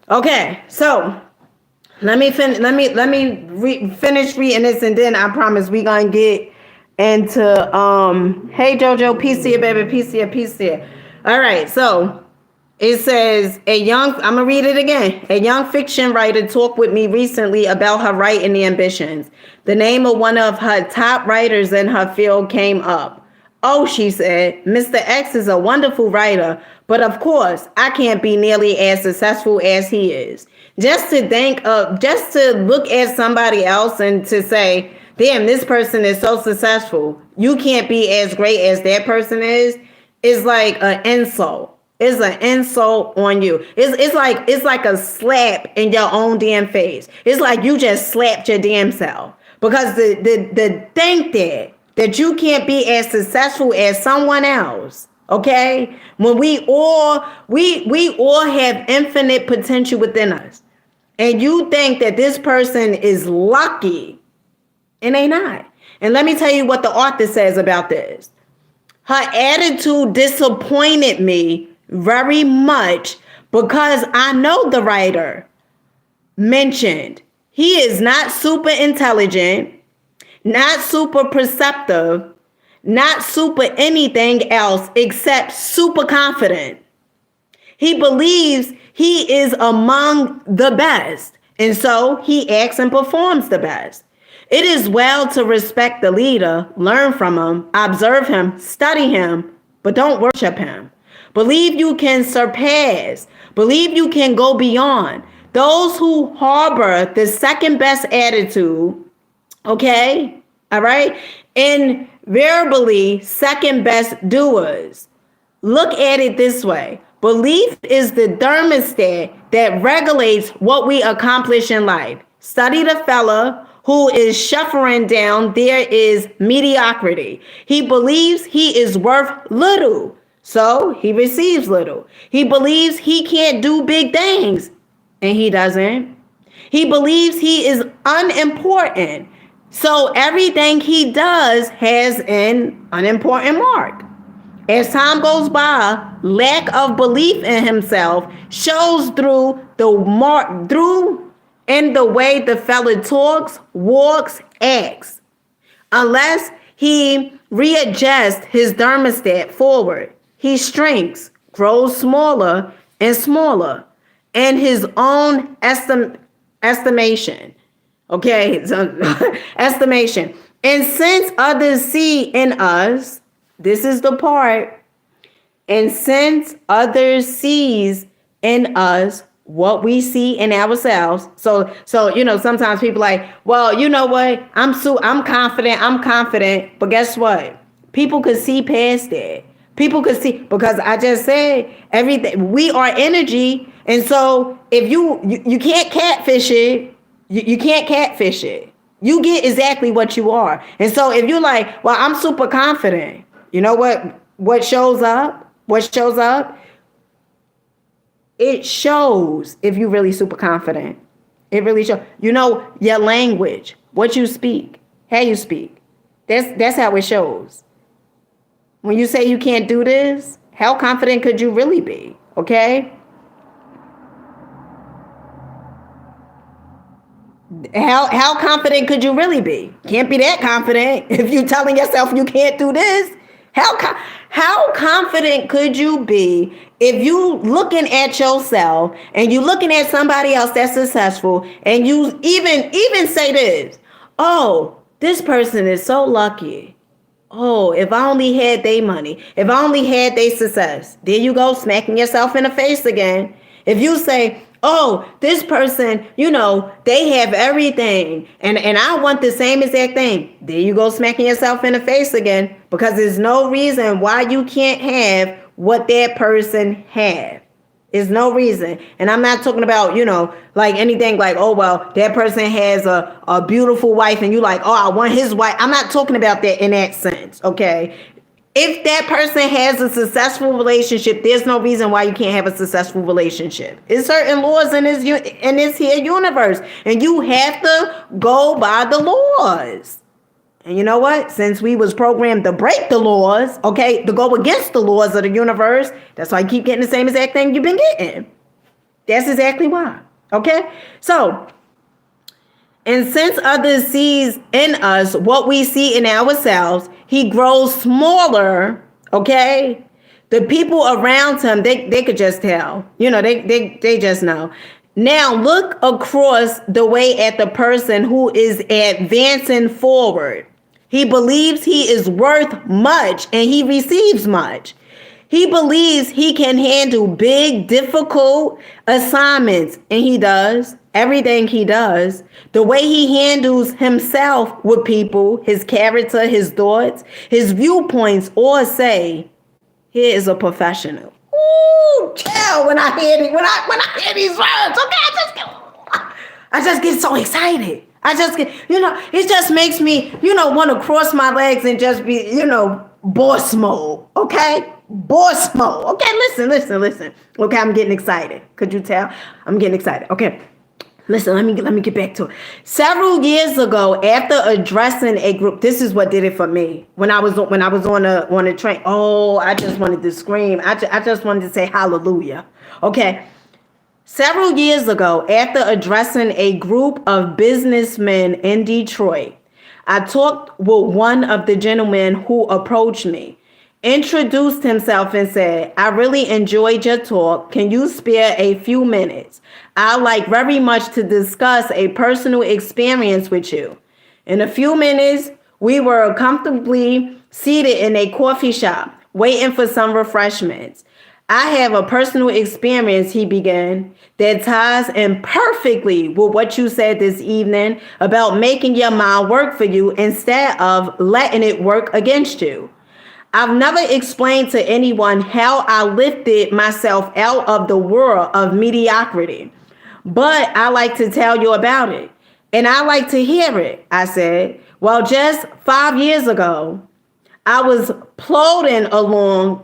Okay, so let me finish reading this, and then I promise we gonna get into hey Jojo, peace to you, baby, peace to you, peace to you. All right, so it says I'm gonna read it again. A young fiction writer talked with me recently about her writing ambitions. The name of one of her top writers in her field came up. Oh, she said, Mr. X is a wonderful writer, but of course, I can't be nearly as successful as he is. Just to look at somebody else and to say, damn, this person is so successful, you can't be as great as that person is like an insult. It's an insult on you. It's like a slap in your own damn face. It's like you just slapped your damn self. Because the think that you can't be as successful as someone else. Okay? When we all have infinite potential within us. And you think that this person is lucky, and they not. And let me tell you what the author says about this. Her attitude disappointed me very much because I know the writer mentioned he is not super intelligent, not super perceptive, not super anything else except super confident. He believes he is among the best, and so he acts and performs the best. It is well to respect the leader, learn from him, observe him, study him, but don't worship him. Believe you can surpass. Believe you can go beyond. Those who harbor the second best attitude, okay, all right, invariably second best doers. Look at it this way. Belief is the thermostat that regulates what we accomplish in life. Study the fella who is shuffling down. There is mediocrity. He believes he is worth little, so he receives little. He believes he can't do big things, and he doesn't. He believes he is unimportant, so everything he does has an unimportant mark. As time goes by, lack of belief in himself shows through in the way the fella talks, walks, acts. Unless he readjusts his thermostat forward, he shrinks, grows smaller and smaller in his own estimation. Okay, so estimation. And since others see in us, this is the part. And since others sees in us what we see in ourselves. So sometimes people like, well, you know what? I'm confident. But guess what? People could see past that. People could see, because I just said everything. We are energy. And so if you can't catfish it, you can't catfish it. You get exactly what you are. And so if you're like, well, I'm super confident. You know what shows up? What shows up? It shows if you're really super confident. It really shows. Your language, what you speak, how you speak. That's how it shows. When you say you can't do this, how confident could you really be? Okay? How confident could you really be? Can't be that confident if you're telling yourself you can't do this. How confident could you be if you looking at yourself and you looking at somebody else that's successful, and you even say this, oh, this person is so lucky. Oh, if I only had their money, if I only had their success. There you go, smacking yourself in the face again. If you say, oh, this person, they have everything, and I want the same exact thing. There you go, smacking yourself in the face again, because there's no reason why you can't have what that person have. There's no reason. And I'm not talking about, like anything like, oh, well, that person has a beautiful wife and you like, oh, I want his wife. I'm not talking about that in that sense, okay? If that person has a successful relationship, there's no reason why you can't have a successful relationship. It's certain laws in this here universe, and you have to go by the laws. And you know what? Since we was programmed to break the laws, okay, to go against the laws of the universe, that's why you keep getting the same exact thing you've been getting. That's exactly why. Okay? So, and since others sees in us what we see in ourselves, he grows smaller, okay? The people around him, they could just tell. They just know. Now look across the way at the person who is advancing forward. He believes he is worth much and he receives much. He believes he can handle big, difficult assignments, and he does. Everything he does, the way he handles himself with people, his character, his thoughts, his viewpoints, or say, here is a professional. Ooh, chill when I hear these words. Okay, I just get so excited. I just get, it just makes me, want to cross my legs and just be, boss mode. Okay, boss mode. Okay, listen. Okay, I'm getting excited. Could you tell? I'm getting excited. Okay. Listen, let me get back to it. Several years ago, after addressing a group, this is what did it for me. When I was on a train, oh, I just wanted to scream. I just wanted to say hallelujah. Okay. Several years ago, after addressing a group of businessmen in Detroit, I talked with one of the gentlemen who approached me, introduced himself and said, I really enjoyed your talk. Can you spare a few minutes? I'd like very much to discuss a personal experience with you. In a few minutes, we were comfortably seated in a coffee shop, waiting for some refreshments. I have a personal experience, he began, that ties in perfectly with what you said this evening about making your mind work for you instead of letting it work against you. I've never explained to anyone how I lifted myself out of the world of mediocrity, but I like to tell you about it. And I like to hear it, I said. Well, just 5 years ago, I was plodding along.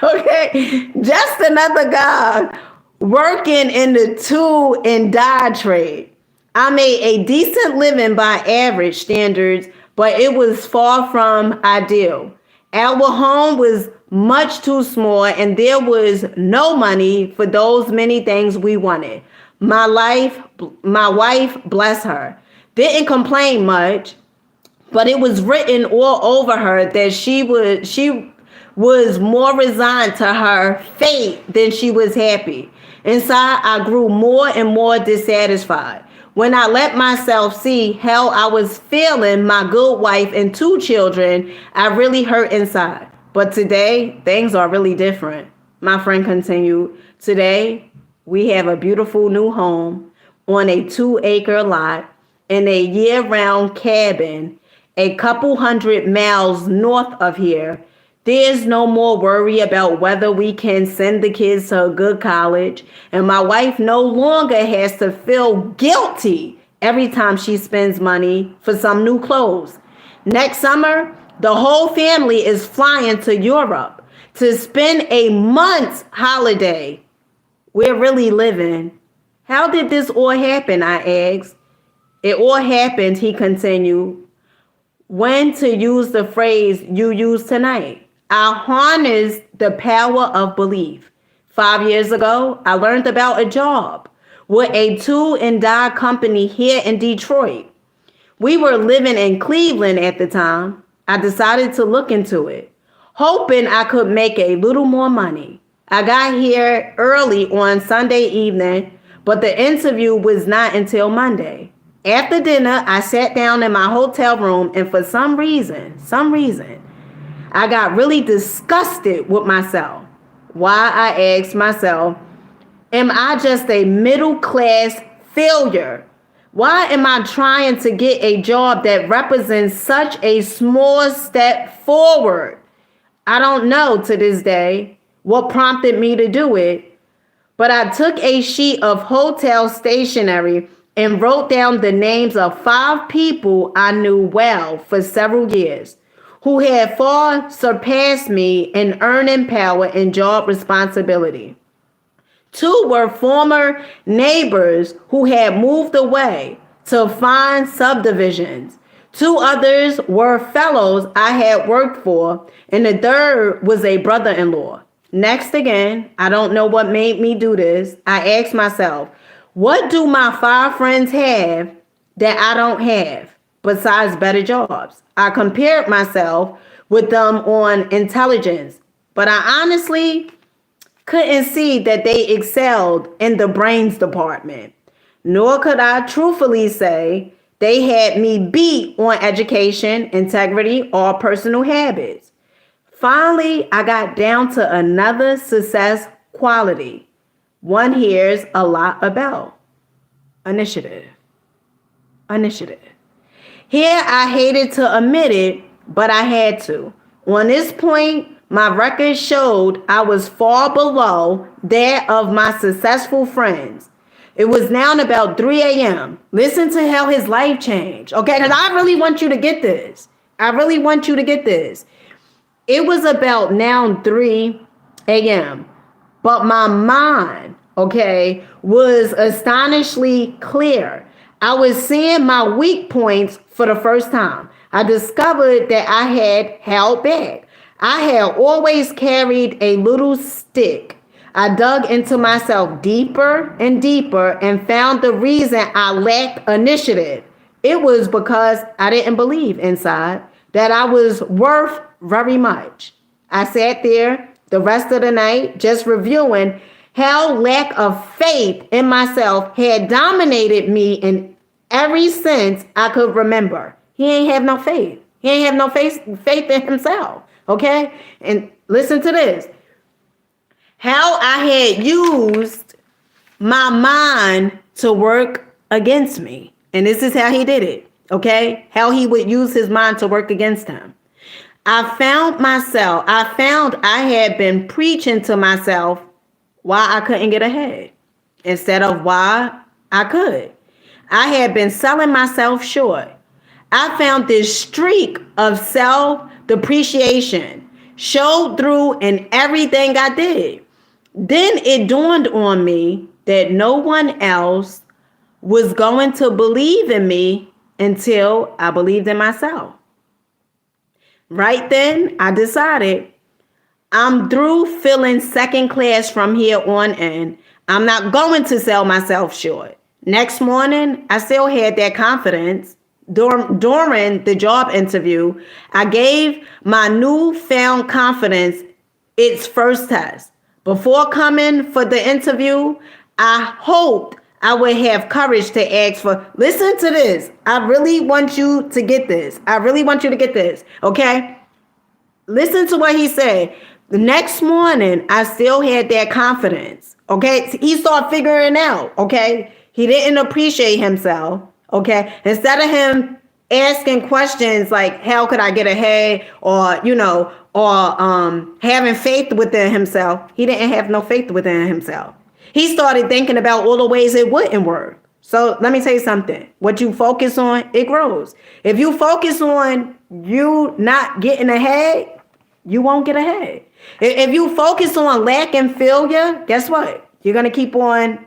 Okay, just another guy working in the tool and die trade. I made a decent living by average standards, but it was far from ideal. Our home was much too small, and there was no money for those many things we wanted. My wife, bless her, didn't complain much, but it was written all over her that she was more resigned to her fate than she was happy. Inside, I grew more and more dissatisfied. When I let myself see how I was feeling my good wife and 2 children, I really hurt inside. But today, things are really different. My friend continued, today, we have a beautiful new home on a 2-acre lot in a year-round cabin a couple 100 miles north of here. There's no more worry about whether we can send the kids to a good college, and my wife no longer has to feel guilty every time she spends money for some new clothes. Next summer, the whole family is flying to Europe to spend a month's holiday. We're really living. How did this all happen? I asked. It all happened, he continued, when to use the phrase you used tonight. I harnessed the power of belief. 5 years ago, I learned about a job with a tool and die company here in Detroit. We were living in Cleveland at the time. I decided to look into it, hoping I could make a little more money. I got here early on Sunday evening, but the interview was not until Monday. After dinner, I sat down in my hotel room, and for some reason, I got really disgusted with myself. Why, I asked myself, am I just a middle class failure? Why am I trying to get a job that represents such a small step forward? I don't know to this day what prompted me to do it, but I took a sheet of hotel stationery and wrote down the names of 5 people I knew well for several years who had far surpassed me in earning power and job responsibility. 2 were former neighbors who had moved away to find subdivisions. 2 others were fellows I had worked for, and the third was a brother-in-law. Next again, I don't know what made me do this. I asked myself, what do my 5 friends have that I don't have besides better jobs? I compared myself with them on intelligence, but I honestly couldn't see that they excelled in the brains department. Nor could I truthfully say they had me beat on education, integrity, or personal habits. Finally, I got down to another success quality one hears a lot about: initiative. Here, I hated to admit it, but I had to. On this point, my record showed I was far below that of my successful friends. It was now about 3 a.m. Listen to how his life changed, okay? Because I really want you to get this. It was about now 3 a.m. But my mind, okay, was astonishingly clear. I was seeing my weak points for the first time. I discovered that I had held back. I had always carried a little stick. I dug into myself deeper and deeper and found the reason I lacked initiative. It was because I didn't believe inside that I was worth very much. I sat there the rest of the night just reviewing how lack of faith in myself had dominated me in every sense I could remember. He ain't have no faith. He ain't have no faith in himself. Okay? And listen to this. How I had used my mind to work against me. And this is how he did it. Okay? How he would use his mind to work against him. I found I had been preaching to myself why I couldn't get ahead instead of why I could. I had been selling myself short. I found this streak of self-depreciation showed through in everything I did. Then it dawned on me that no one else was going to believe in me until I believed in myself. Right then, I decided I'm through feeling second class from here on in. I'm not going to sell myself short. Next morning, I still had that confidence. During the job interview, I gave my newfound confidence its first test. Before coming for the interview, I hoped I would have courage to ask for, listen to this. I really want you to get this. I really want you to get this. Okay? Listen to what he said. The next morning, I still had that confidence. Okay? He started figuring out. Okay? He didn't appreciate himself. Okay? Instead of him asking questions like, how could I get ahead? Or, having faith within himself. He didn't have no faith within himself. He started thinking about all the ways it wouldn't work. So let me tell you something. What you focus on, it grows. If you focus on you not getting ahead, you won't get ahead. If you focus on lack and failure, guess what? You're going to keep on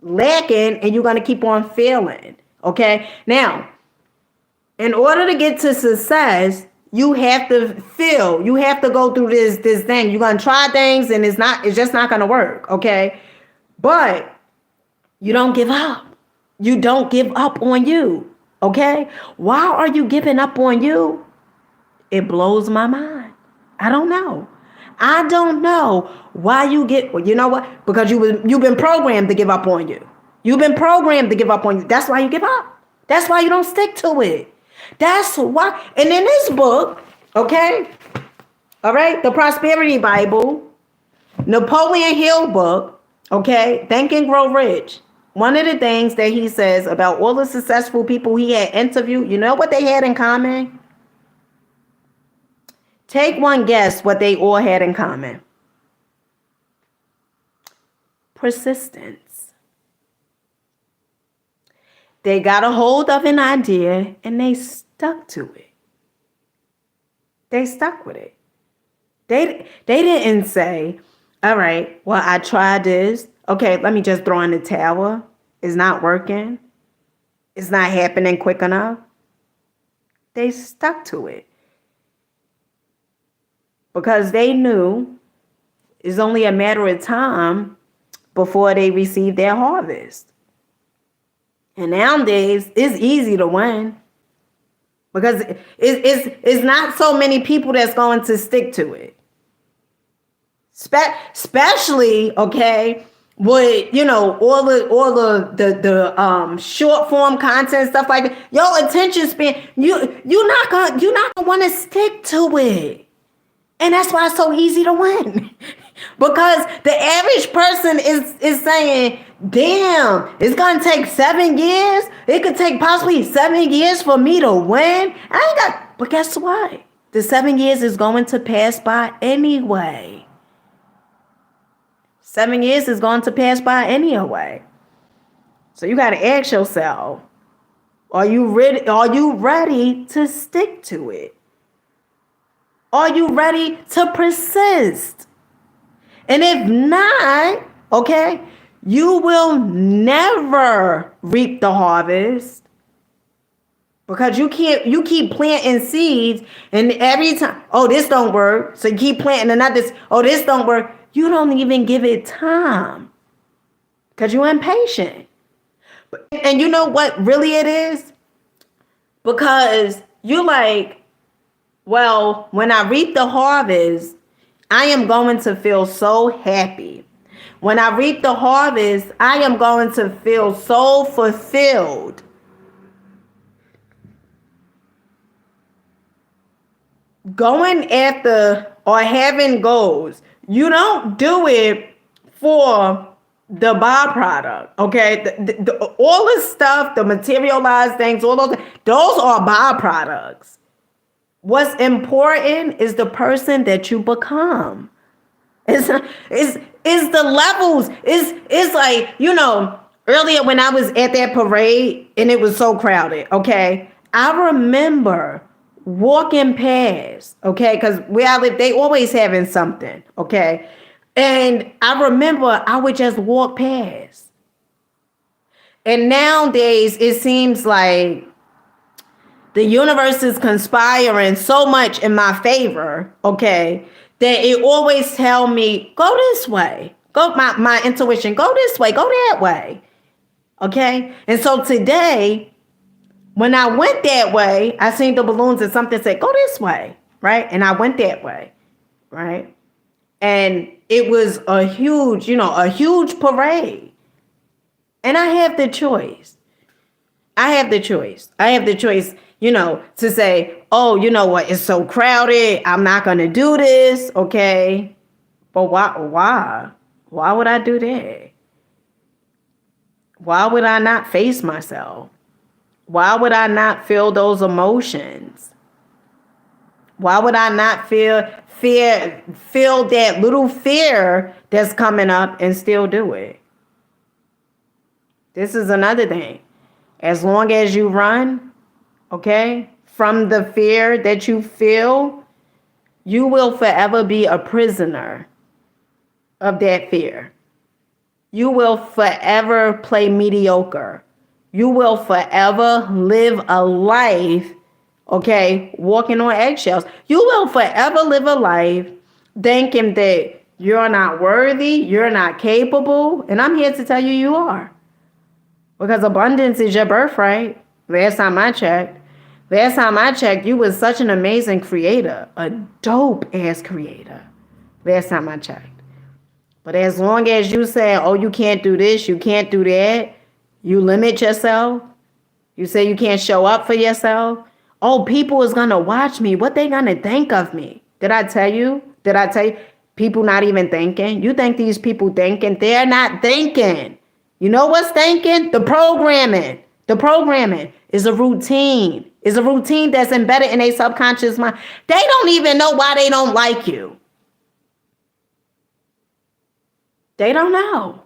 lacking and you're going to keep on failing. Okay? Now, in order to get to success, you have to fail. You have to go through this thing. You're going to try things and it's just not going to work. Okay? But you don't give up. You don't give up on you. Okay? Why are you giving up on you? It blows my mind. I don't know. I don't know why you you know what? Because you've been programmed to give up on you. You've been programmed to give up on you. That's why you give up. That's why you don't stick to it. That's why. And in this book, okay? All right? The Prosperity Bible, Napoleon Hill book, okay, Think and Grow Rich. One of the things that he says about all the successful people he had interviewed, you know what they had in common? Take one guess what they all had in common. Persistence. They got a hold of an idea and they stuck to it. They stuck with it. They didn't say, all right, well, I tried this. Okay, let me just throw in the towel. It's not working. It's not happening quick enough. They stuck to it. Because they knew it's only a matter of time before they receive their harvest. And nowadays, it's easy to win. Because it's not so many people that's going to stick to it. Especially, okay, with all the short form content stuff like that. Your attention span, you're not gonna want to stick to it, and that's why it's so easy to win. Because the average person is saying, "Damn, it's gonna take 7 years. It could take possibly 7 years for me to win." But guess what? The 7 years is going to pass by anyway. 7 years is going to pass by anyway. So you got to ask yourself, are you ready to stick to it? Are you ready to persist? And if not, okay, you will never reap the harvest. Because you keep planting seeds and every time, oh, this don't work. So you keep planting another, oh, this don't work. You don't even give it time because you're impatient. And you know what really it is? Because you're like, well, when I reap the harvest, I am going to feel so happy. When I reap the harvest, I am going to feel so fulfilled. going after or having goals, you don't do it for the byproduct. Okay, all this stuff, the materialized things, all those are byproducts. What's important is the person that you become. Is the levels. Is like, earlier when I was at that parade and it was so crowded, okay? I remember walking past, okay, because where I live, they always having something, okay? And I remember I would just walk past. And nowadays it seems like the universe is conspiring so much in my favor, okay, that it always tell me, go this way. Go, my intuition, go this way, go that way. Okay? And so today, when I went that way, I seen the balloons and something said, go this way, right? And I went that way, right? And it was a huge parade. And I have the choice. I have the choice, to say, oh, you know what? It's so crowded. I'm not going to do this. Okay. But why? Why would I do that? Why would I not face myself? Why would I not feel those emotions? Why would I not feel that little fear that's coming up and still do it? This is another thing. As long as you run, okay, from the fear that you feel, you will forever be a prisoner of that fear. You will forever play mediocre. You will forever live a life, okay, walking on eggshells. You will forever live a life thinking that you're not worthy, you're not capable, and I'm here to tell you you are. Because abundance is your birthright. Last time I checked, you was such an amazing creator. A dope-ass creator. Last time I checked. But as long as you say, oh, you can't do this, you can't do that, you limit yourself, you say you can't show up for yourself, oh, people is going to watch me. What they going to think of me? Did I tell you? People not even thinking? You think these people thinking? They're not thinking. You know what's thinking? The programming. The programming is a routine. It's a routine that's embedded in their subconscious mind. They don't even know why they don't like you. They don't know.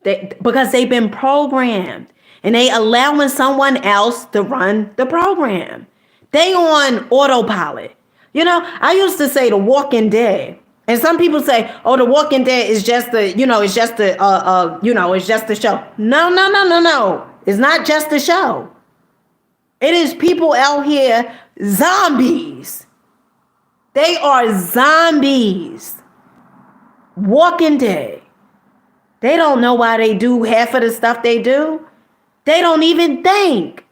Because they've been programmed. And they allowing someone else to run the program. They on autopilot. I used to say The Walking Dead. And some people say, oh, The Walking Dead is just it's just the show. No. It's not just the show. It is people out here, zombies. They are zombies. Walking Dead. They don't know why they do half of the stuff they do. They don't even think.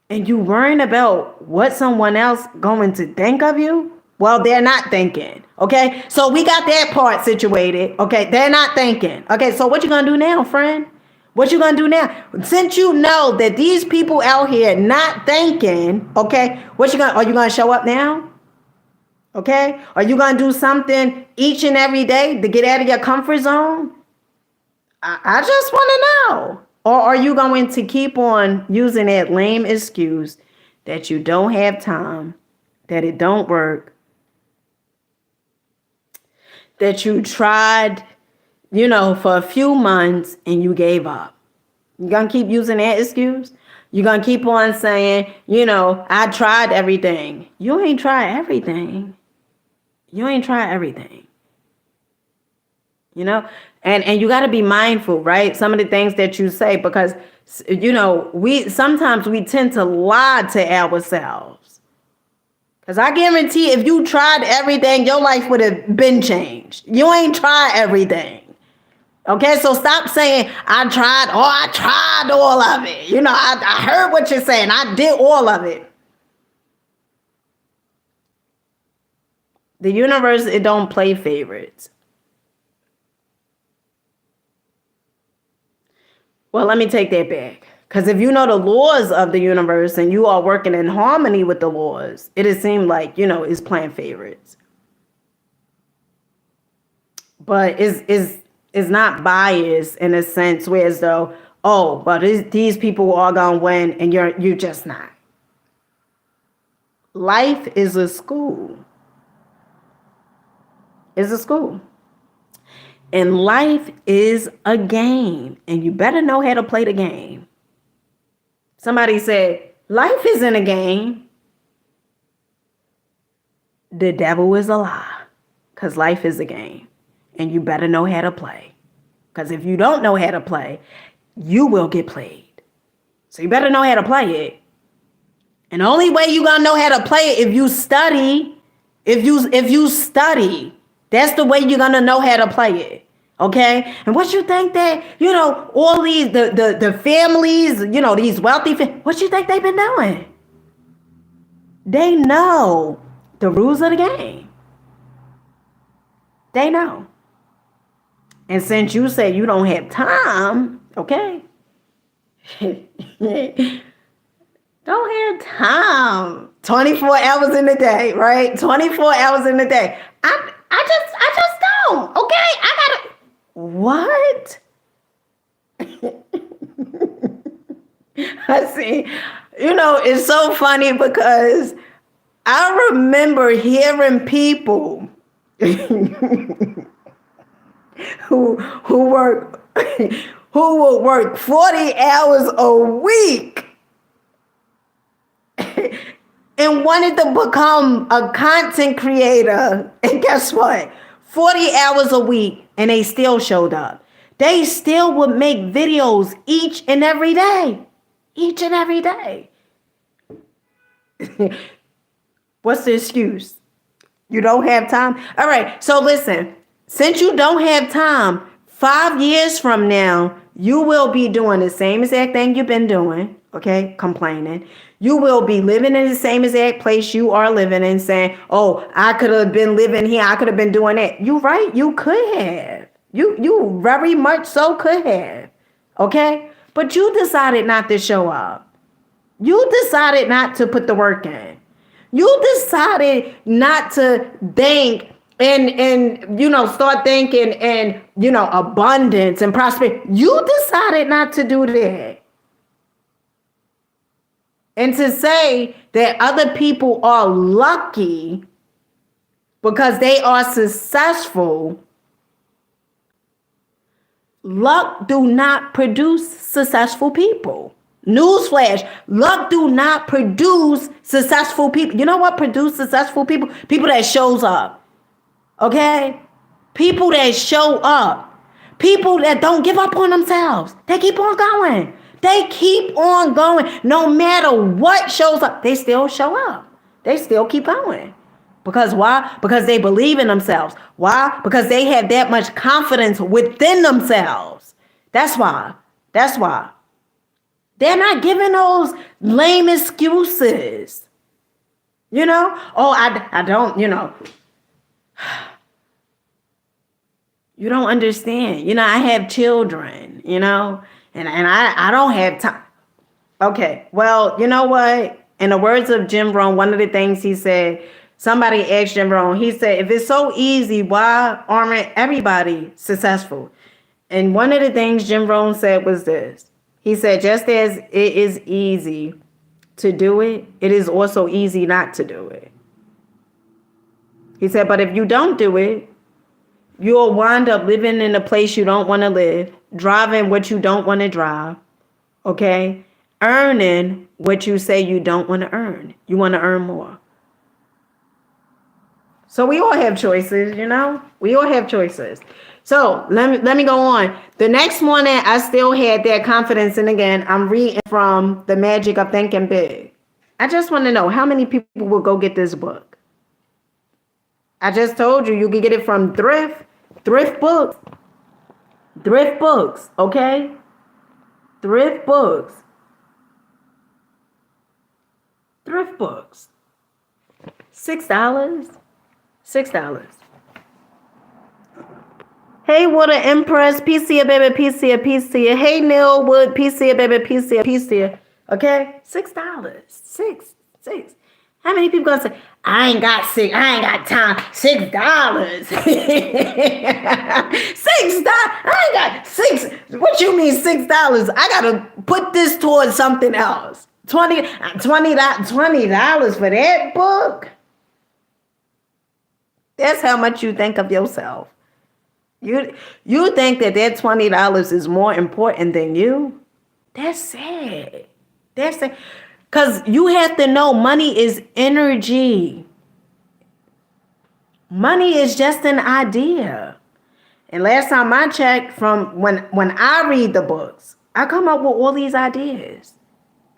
And you worrying about what someone else going to think of you? Well, they're not thinking. Okay, so we got that part situated. Okay, they're not thinking. Okay, so what you gonna do now, friend? What you gonna do now? Since you know that these people out here not thinking, okay, are you gonna show up now? Okay, are you gonna do something each and every day to get out of your comfort zone? I just want to know. Or are you going to keep on using that lame excuse that you don't have time, that it don't work, that you tried, for a few months and you gave up? You gonna keep using that excuse? You gonna keep on saying, I tried everything. You ain't tried everything. And you got to be mindful, right? Some of the things that you say, because, we tend to lie to ourselves. Because I guarantee if you tried everything, your life would have been changed. You ain't tried everything. Okay, so stop saying, I tried all of it. I heard what you're saying. I did all of it. The universe, it don't play favorites. Well, let me take that back. Because if you know the laws of the universe and you are working in harmony with the laws, it seemed like, it's playing favorites. But is not biased in a sense where as though, oh, but these people are gonna win and you're just not. Life is a school. It's a school. And life is a game. And you better know how to play the game. Somebody said, life isn't a game. The devil is a lie. Because life is a game. And you better know how to play. Because if you don't know how to play, you will get played. So you better know how to play it. And the only way you're going to know how to play it if you study. If you study, that's the way you're going to know how to play it. Okay? And what you think that, all these, the families, these wealthy families, what you think they've been doing? They know the rules of the game. They know. And since you say you don't have time, okay? Don't have time. 24 hours in a day, right? 24 hours in a day. I just don't, okay? I gotta. What? I see. It's so funny because I remember hearing people who work who will work 40 hours a week and wanted to become a content creator. And guess what? 40 hours a week and they still showed up. They still would make videos each and every day. Each and every day. What's the excuse? You don't have time? All right, so listen. Since you don't have time, 5 years from now, you will be doing the same exact thing you've been doing, okay? Complaining. You will be living in the same exact place you are living in, saying, oh, I could have been living here. I could have been doing that. You right. You could have. You very much so could have, okay? But you decided not to show up. You decided not to put the work in. You decided not to think and start thinking and abundance and prosperity. You decided not to do that. And to say that other people are lucky because they are successful, luck do not produce successful people. Newsflash, luck do not produce successful people. You know what produce successful people? People that shows up. Okay? People that show up. People that don't give up on themselves. They keep on going. They keep on going. No matter what shows up, they still show up. They still keep going. Because why? Because they believe in themselves. Why? Because they have that much confidence within themselves. That's why. That's why. They're not giving those lame excuses. Oh, I don't, You don't understand. I have children, and I don't have time. Okay, well, you know what? In the words of Jim Rohn, one of the things he said, somebody asked Jim Rohn, he said, if it's so easy, why aren't everybody successful? And one of the things Jim Rohn said was this. He said, just as it is easy to do it, it is also easy not to do it. He said, but if you don't do it, you'll wind up living in a place you don't want to live, driving what you don't want to drive, okay? Earning what you say you don't want to earn. You want to earn more. So we all have choices, We all have choices. So let me go on. The next morning, I still had that confidence. And again, I'm reading from The Magic of Thinking Big. I just want to know how many people will go get this book. I just told you can get it from Thrift Books. Thrift Books, okay? Thrift Books. Thrift Books. $6. $6. Hey, Water Empress, peace baby, peace here. Hey, Neil Wood, peace here, baby, peace here. Okay, $6, six. How many people gonna say, I ain't got time, $6. $6, I ain't got six. What you mean $6? I gotta put this towards something else. $20 for that book? That's how much you think of yourself. You think that $20 is more important than you? That's sad. That's sad. Because you have to know money is energy. Money is just an idea. And last time I checked, from when I read the books, I come up with all these ideas.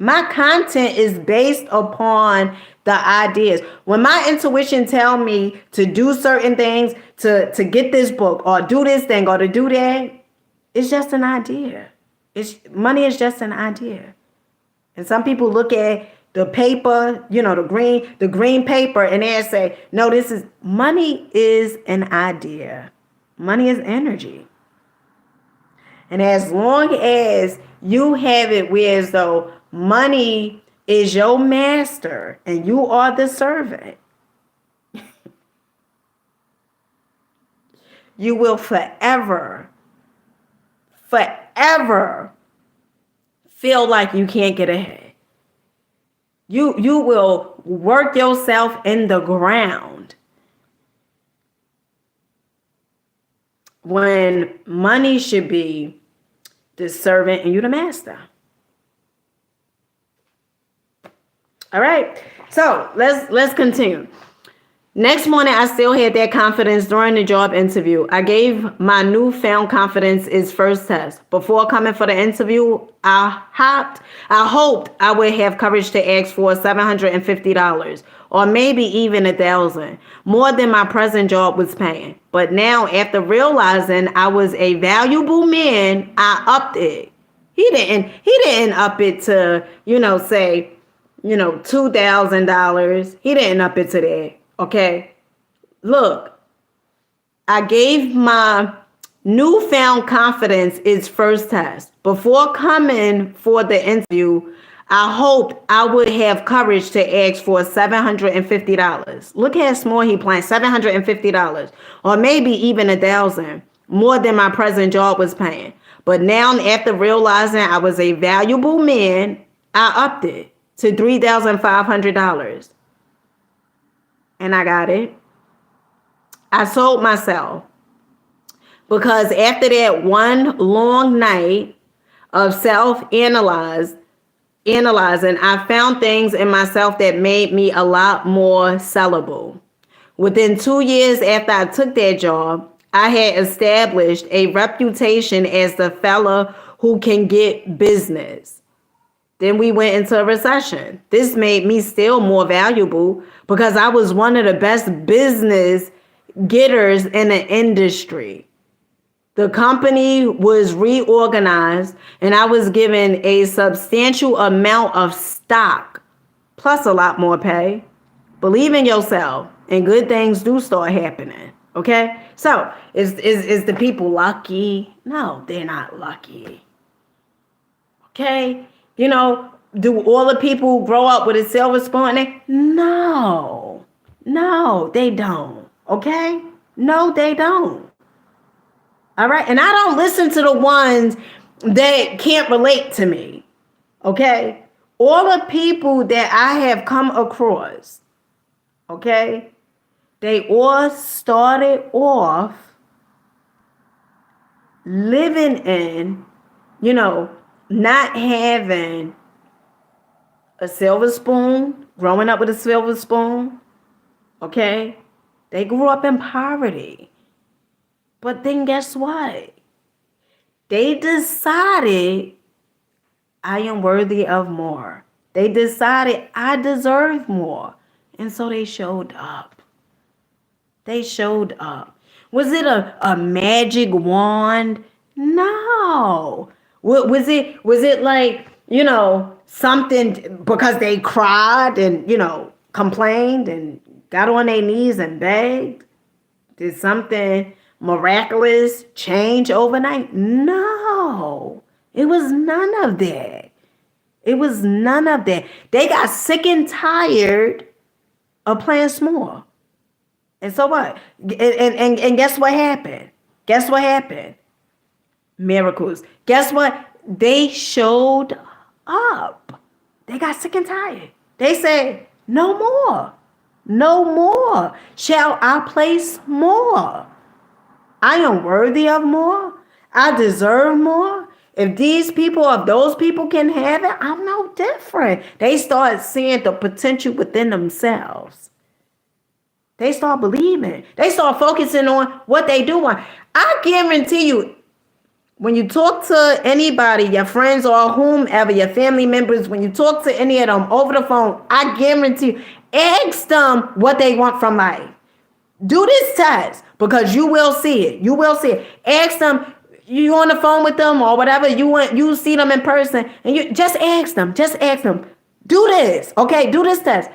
My content is based upon the ideas. When my intuition tell me to do certain things, to get this book or do this thing or to do that, it's just an idea. Money is just an idea. And some people look at the paper, the green paper, and they say, no, money is an idea. Money is energy. And as long as you have it where as though money is your master and you are the servant, you will forever feel like you can't get ahead. You will work yourself in the ground when money should be the servant and you the master. All right, so let's continue. Next morning, I still had that confidence during the job interview. I gave my newfound confidence its first test. Before coming for the interview, I hoped I would have courage to ask for $750 or maybe even $1,000, more than my present job was paying. But now, after realizing I was a valuable man, I upped it. He didn't up it to, say, $2,000. He didn't up it to that. Okay, look, I gave my newfound confidence its first test. Before coming for the interview, I hoped I would have courage to ask for $750. Look how small he planned, $750, or maybe even $1,000, more than my present job was paying. But now, after realizing I was a valuable man, I upped it to $3,500. And I got it. I sold myself because after that one long night of analyzing, I found things in myself that made me a lot more sellable. Within 2 years after I took that job, I had established a reputation as the fella who can get business. Then we went into a recession. This made me still more valuable because I was one of the best business getters in the industry. The company was reorganized and I was given a substantial amount of stock, plus a lot more pay. Believe in yourself and good things do start happening. Okay? So, is the people lucky? No, they're not lucky. Okay? Do all the people grow up with a silver spoon? No, they don't. Okay? No, they don't. All right? And I don't listen to the ones that can't relate to me. Okay? All the people that I have come across, okay, they all started off living in, not having a silver spoon, growing up with a silver spoon, okay? They grew up in poverty. But then guess what? They decided I am worthy of more. They decided I deserve more. And so they showed up. Was it a magic wand? No. Was it like, something because they cried and, complained and got on their knees and begged? Did something miraculous change overnight? No, it was none of that. It was none of that. They got sick and tired of playing small. And so what? And guess what happened? Guess what happened? Miracles. Guess what? They showed up. They got sick and tired. They said, no more. No more shall I place more. I am worthy of more. I deserve more. If these people, if those people can have it, I'm no different. They start seeing the potential within themselves. They start believing. They start focusing on what they do want. I guarantee you, when you talk to anybody, your friends or whomever, your family members, when you talk to any of them over the phone, I guarantee you, ask them what they want from life. Do this test because you will see it. You will see it. Ask them, you on the phone with them or whatever, you see them in person, and you just ask them. Just ask them. Do this. Okay, do this test.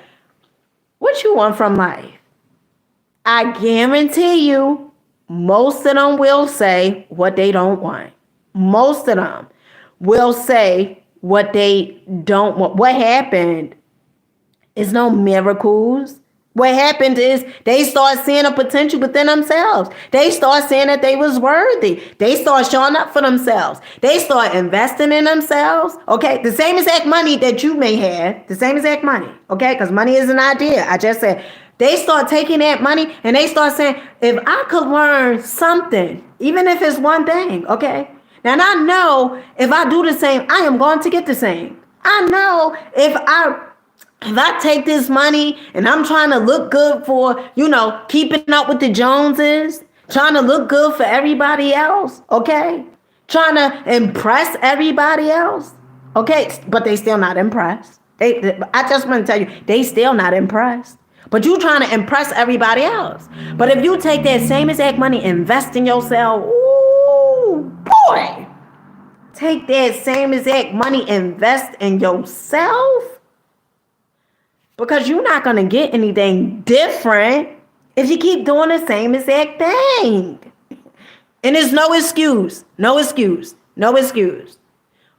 What you want from life? I guarantee you, most of them will say what they don't want. Most of them will say what they don't want. What happened is no miracles. What happened is they start seeing a potential within themselves. They start saying that they was worthy. They start showing up for themselves. They start investing in themselves. Okay, the same exact money that you may have, the same exact money. Okay, because money is an idea. I just said they start taking that money and they start saying, if I could learn something, even if it's one thing, okay. Now I know if I do the same, I am going to get the same. I know if I take this money and I'm trying to look good for, keeping up with the Joneses, trying to look good for everybody else, okay? Trying to impress everybody else, okay? But they still not impressed. I just want to tell you, they still not impressed. But you trying to impress everybody else. But if you take that same exact money, invest in yourself, ooh, boy, take that same exact money, invest in yourself. Because you're not going to get anything different if you keep doing the same exact thing. And there's no excuse. No excuse. No excuse.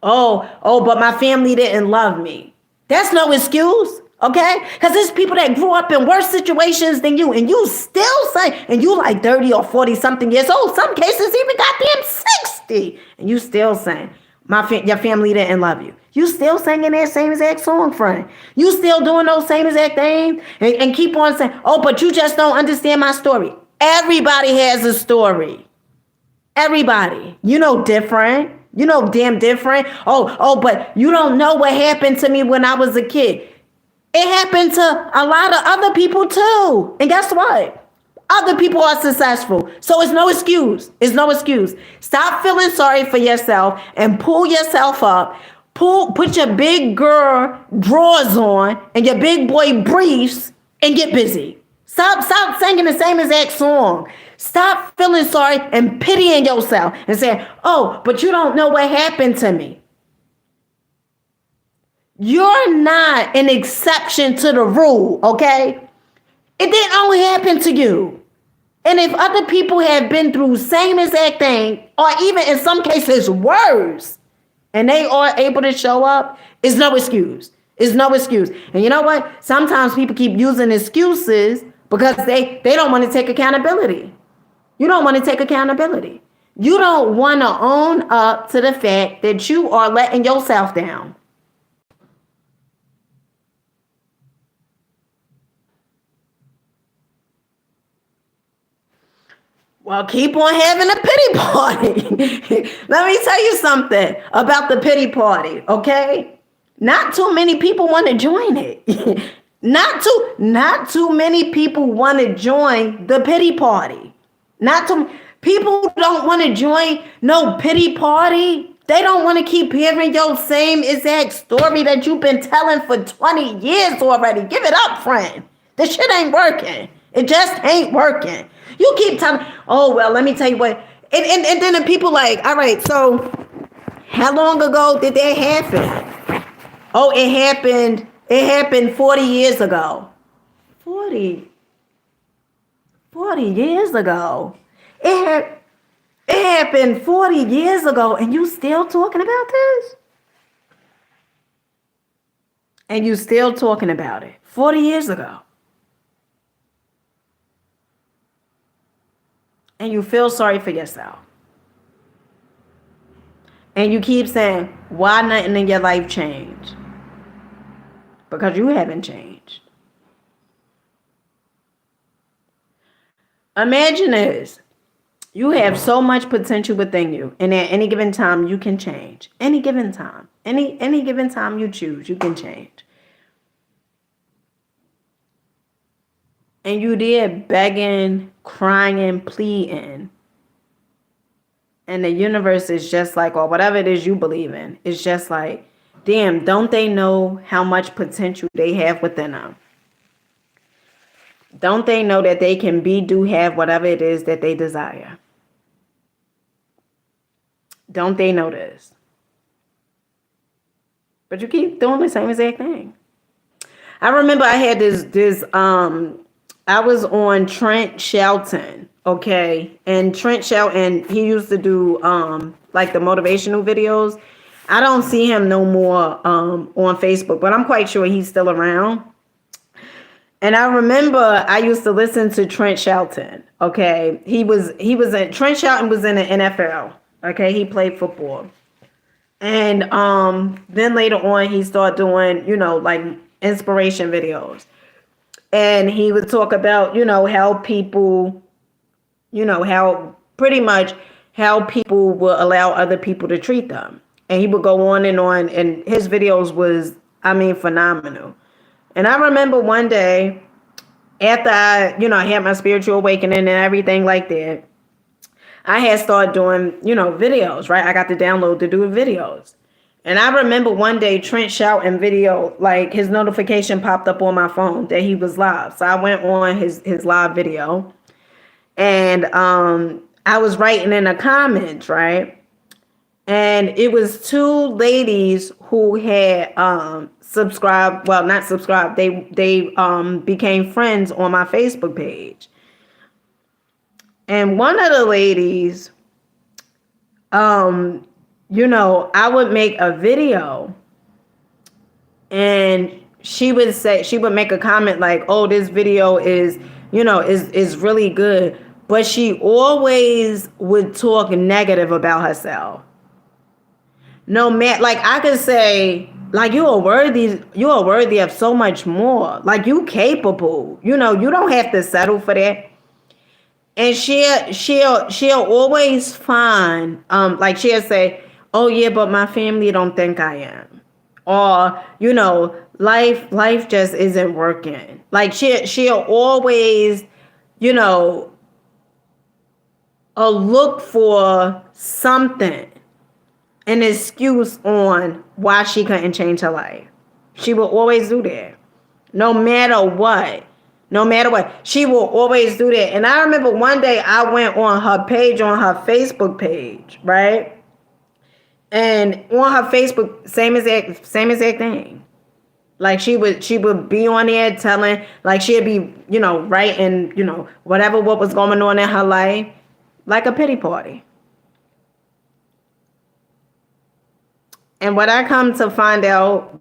Oh, but my family didn't love me. That's no excuse. Okay? Because there's people that grew up in worse situations than you. And you still say, and you like 30 or 40 something years old. Some cases even got them 60. And you still saying, your family didn't love you. You still singing that same exact song, friend. You still doing those same exact things and keep on saying, oh, but you just don't understand my story. Everybody has a story. Everybody. Different. Damn different. Oh, but you don't know what happened to me when I was a kid. It happened to a lot of other people too. And guess what? Other people are successful. So it's no excuse. It's no excuse. Stop feeling sorry for yourself and pull yourself up. Put your big girl drawers on and your big boy briefs and get busy. Stop singing the same exact song. Stop feeling sorry and pitying yourself and saying, oh, but you don't know what happened to me. You're not an exception to the rule, okay? It didn't only happen to you. And if other people have been through same exact thing, or even in some cases worse, and they are able to show up, it's no excuse. It's no excuse. And you know what? Sometimes people keep using excuses because they don't want to take accountability. You don't want to take accountability. You don't want to own up to the fact that you are letting yourself down. Well, keep on having a pity party. Let me tell you something about the pity party, okay? Not too many people want to join it. Not too many people want to join the pity party. People don't want to join no pity party. They don't want to keep hearing your same exact story that you've been telling for 20 years already. Give it up, friend. This shit ain't working. It just ain't working. You keep telling, oh, well, let me tell you what. And then the people like, all right, so how long ago did that happen? Oh, it happened 40 years ago. 40 years ago. It had, it happened 40 years ago, and you still talking about this? And you still talking about it 40 years ago. And you feel sorry for yourself. And you keep saying, why nothing in your life changed? Because you haven't changed. Imagine this. You have so much potential within you, and at any given time you can change. Any given time. Any given time you choose, you can change. And you there begging, crying, pleading. And the universe is just like, or whatever it is you believe in, it's just like, damn, don't they know how much potential they have within them? Don't they know that they can be, do, have whatever it is that they desire? Don't they know this? But you keep doing the same exact thing. I remember I had I was on Trent Shelton, okay? And Trent Shelton, he used to do like the motivational videos. I don't see him no more on Facebook, but I'm quite sure he's still around. And I remember I used to listen to Trent Shelton. Okay, Trent Shelton was in the NFL. Okay, he played football, and then later on he started doing like inspiration videos, and he would talk about how people, how people will allow other people to treat them, and he would go on, and his videos was phenomenal. And I remember one day after I had my spiritual awakening and everything like that, I had started doing, videos, right? I got to download to do videos. And I remember one day Trent Shelton video, like his notification popped up on my phone that he was live. So I went on his live video, and I was writing in the comments, right? And it was two ladies who had subscribed, well, not subscribed, they became friends on my Facebook page. And one of the ladies, I would make a video, and she would make a comment like, oh, this video is really good. But she always would talk negative about herself. No matter, like I could say, like you are worthy of so much more. Like you capable. You don't have to settle for that. And she'll always find like she'll say, oh yeah, but my family don't think I am. Or, life just isn't working. Like she'll always, look for something, an excuse on why she couldn't change her life. She will always do that. No matter what. She will always do that. And I remember one day I went on her page, on her Facebook page, right? And on her Facebook, same exact thing. Like she would be on there telling, like she'd be, writing, what was going on in her life, like a pity party. And what I come to find out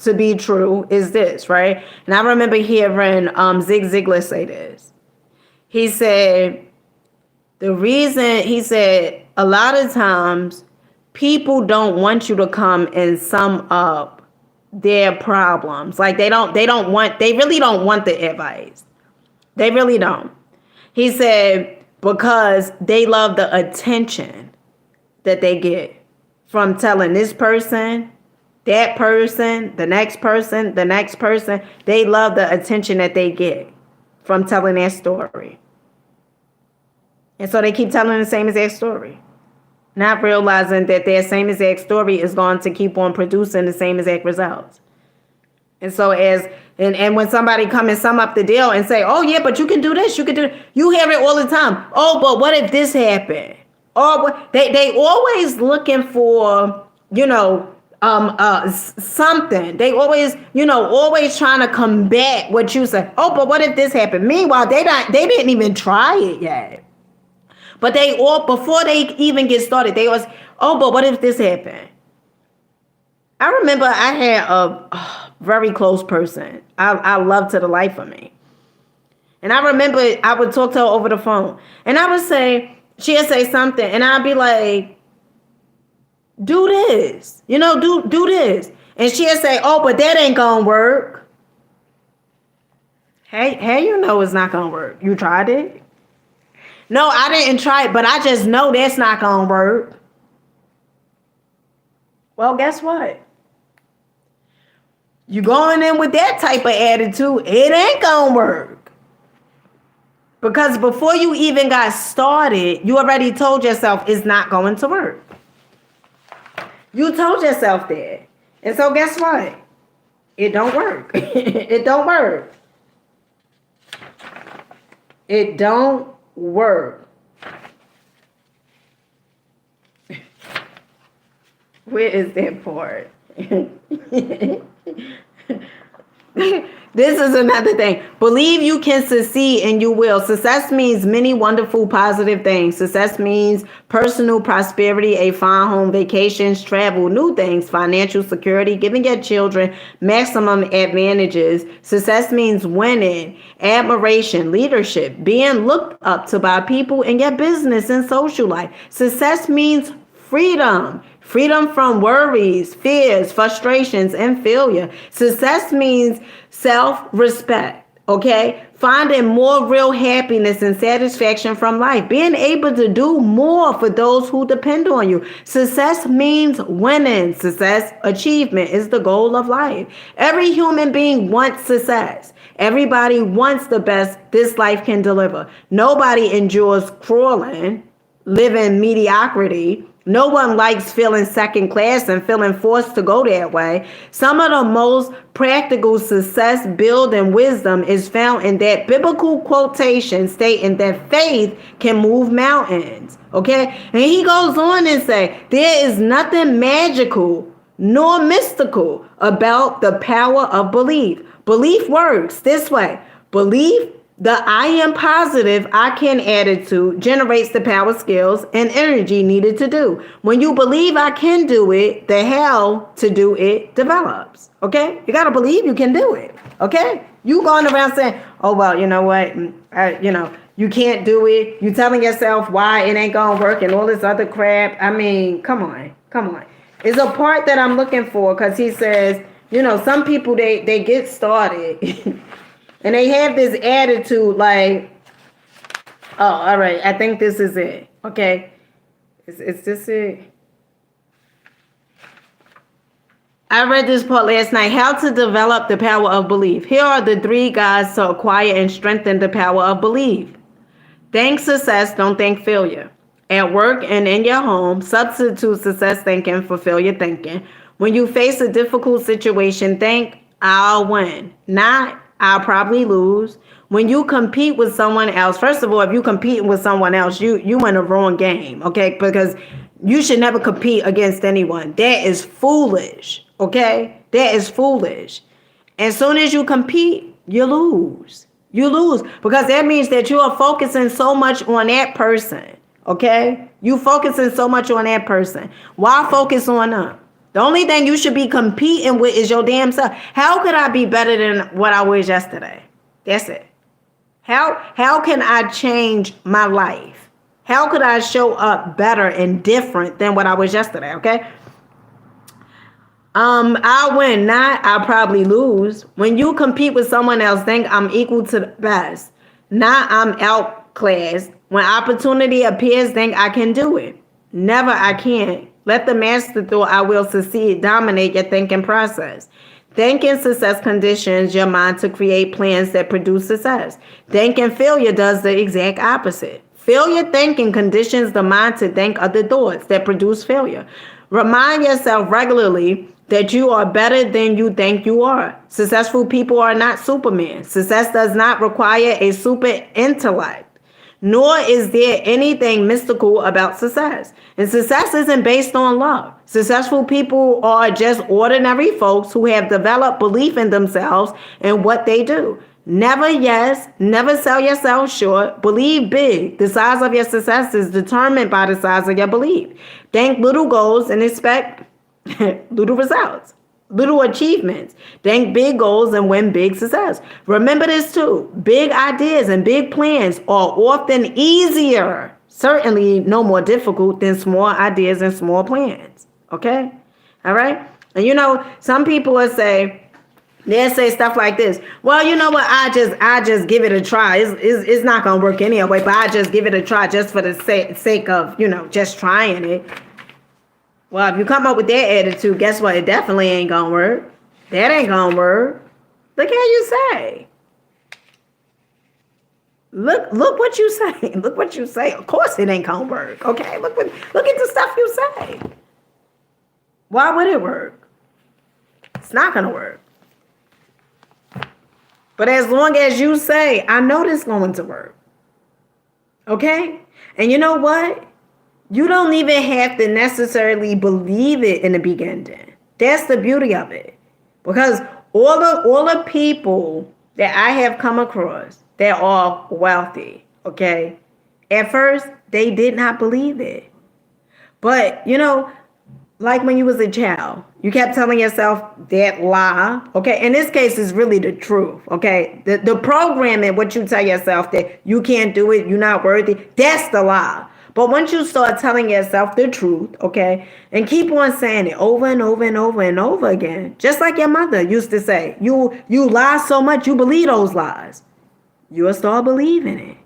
to be true is this, right? And I remember hearing Zig Ziglar say this. He said, a lot of times people don't want you to come and sum up their problems. Like they really don't want the advice. They really don't. He said, because they love the attention that they get from telling this person, that person, the next person, the next person. They love the attention that they get from telling their story. And so they keep telling the same exact story, not realizing that their same exact story is going to keep on producing the same exact results. And so and when somebody come and sum up the deal and say, oh yeah, but you can do this, you hear it all the time. Oh, but what if this happened? Or they always looking for, something. They always, always trying to combat what you say. Oh, but what if this happened? Meanwhile, they didn't even try it yet. But they all, before they even get started, they always, oh, but what if this happened? I remember I had a very close person I loved to the life of me. And I remember I would talk to her over the phone. And I would say, she'd say something. And I'd be like, do this. Do this. And she'd say, oh, but that ain't going to work. Hey, you know it's not going to work. You tried it? No, I didn't try it, but I just know that's not going to work. Well, guess what? You going in with that type of attitude, it ain't going to work. Because before you even got started, you already told yourself it's not going to work. You told yourself that. And so guess what? It don't work. It don't work. It don't work. Where is that part? This is another thing. Believe you can succeed and you will. Success means many wonderful positive things. Success means personal prosperity, a fine home, vacations, travel, new things, financial security, giving your children maximum advantages. Success means winning, admiration, leadership, being looked up to by people in your business and social life. Success means freedom. Freedom from worries, fears, frustrations, and failure. Success means self-respect, okay? Finding more real happiness and satisfaction from life. Being able to do more for those who depend on you. Success means winning. Success, achievement is the goal of life. Every human being wants success. Everybody wants the best this life can deliver. Nobody endures crawling, living mediocrity. No one likes feeling second class and feeling forced to go that way. Some of the most practical success building wisdom is found in that biblical quotation stating that faith can move mountains. Okay? And he goes on and say, there is nothing magical nor mystical about the power of belief. Belief works this way. Belief, the I am positive, I can attitude generates the power, skills, and energy needed to do. When you believe I can do it, the how to do it develops. Okay? You got to believe you can do it. Okay? You going around saying, oh, well, you know what? You can't do it. You telling yourself why it ain't going to work and all this other crap. I mean, come on. It's a part that I'm looking for because he says, some people, they get started. And they have this attitude like, oh, all right, I think this is it. Okay. Is this it? I read this part last night. How to develop the power of belief. Here are the 3 guides to acquire and strengthen the power of belief. Think success, don't think failure. At work and in your home, substitute success thinking for failure thinking. When you face a difficult situation, think, I'll win. Not, I'll probably lose. When you compete with someone else, first of all, if you're competing with someone else, you in the wrong game, okay? Because you should never compete against anyone. That is foolish, okay? That is foolish. As soon as you compete, you lose. You lose because that means that you are focusing so much on that person, okay? You focusing so much on that person. Why focus on them? The only thing you should be competing with is your damn self. How could I be better than what I was yesterday? That's it. How can I change my life? How could I show up better and different than what I was yesterday? Okay. I'll win, not I'll probably lose. When you compete with someone else, think I'm equal to the best. Not I'm outclassed. When opportunity appears, think I can do it. Never I can't. Let the master thought I will succeed dominate your thinking process. Thinking success conditions your mind to create plans that produce success. Thinking failure does the exact opposite. Failure thinking conditions the mind to think other thoughts that produce failure. Remind yourself regularly that you are better than you think you are. Successful people are not Superman. Success does not require a super intellect. Nor is there anything mystical about success. And success isn't based on luck. Successful people are just ordinary folks who have developed belief in themselves and what they do. Never yes. Never sell yourself short. Believe big. The size of your success is determined by the size of your belief. Think little goals and expect little results. Little achievements. Think big goals and win big success. Remember this too. Big ideas and big plans are often easier, certainly no more difficult than small ideas and small plans. Okay? All right? And some people will say, they'll say stuff like this. Well, you know what? I just give it a try. It's not gonna work anyway, but I just give it a try just for the sake of just trying it. Well, if you come up with that attitude, guess what? It definitely ain't gonna work. That ain't gonna work. Look how you say. Look what you say. Look what you say. Of course it ain't gonna work. Okay? Look at the stuff you say. Why would it work? It's not gonna work. But as long as you say, I know this is going to work. Okay? And you know what? You don't even have to necessarily believe it in the beginning. That's the beauty of it. Because all the people that I have come across that are wealthy, okay? At first, they did not believe it. But, like when you was a child, you kept telling yourself that lie, okay? In this case, it's really the truth, okay? The programming, what you tell yourself that you can't do it, you're not worthy, that's the lie. But once you start telling yourself the truth, okay, and keep on saying it over and over and over and over again, just like your mother used to say, you lie so much, you believe those lies. You'll start believing it.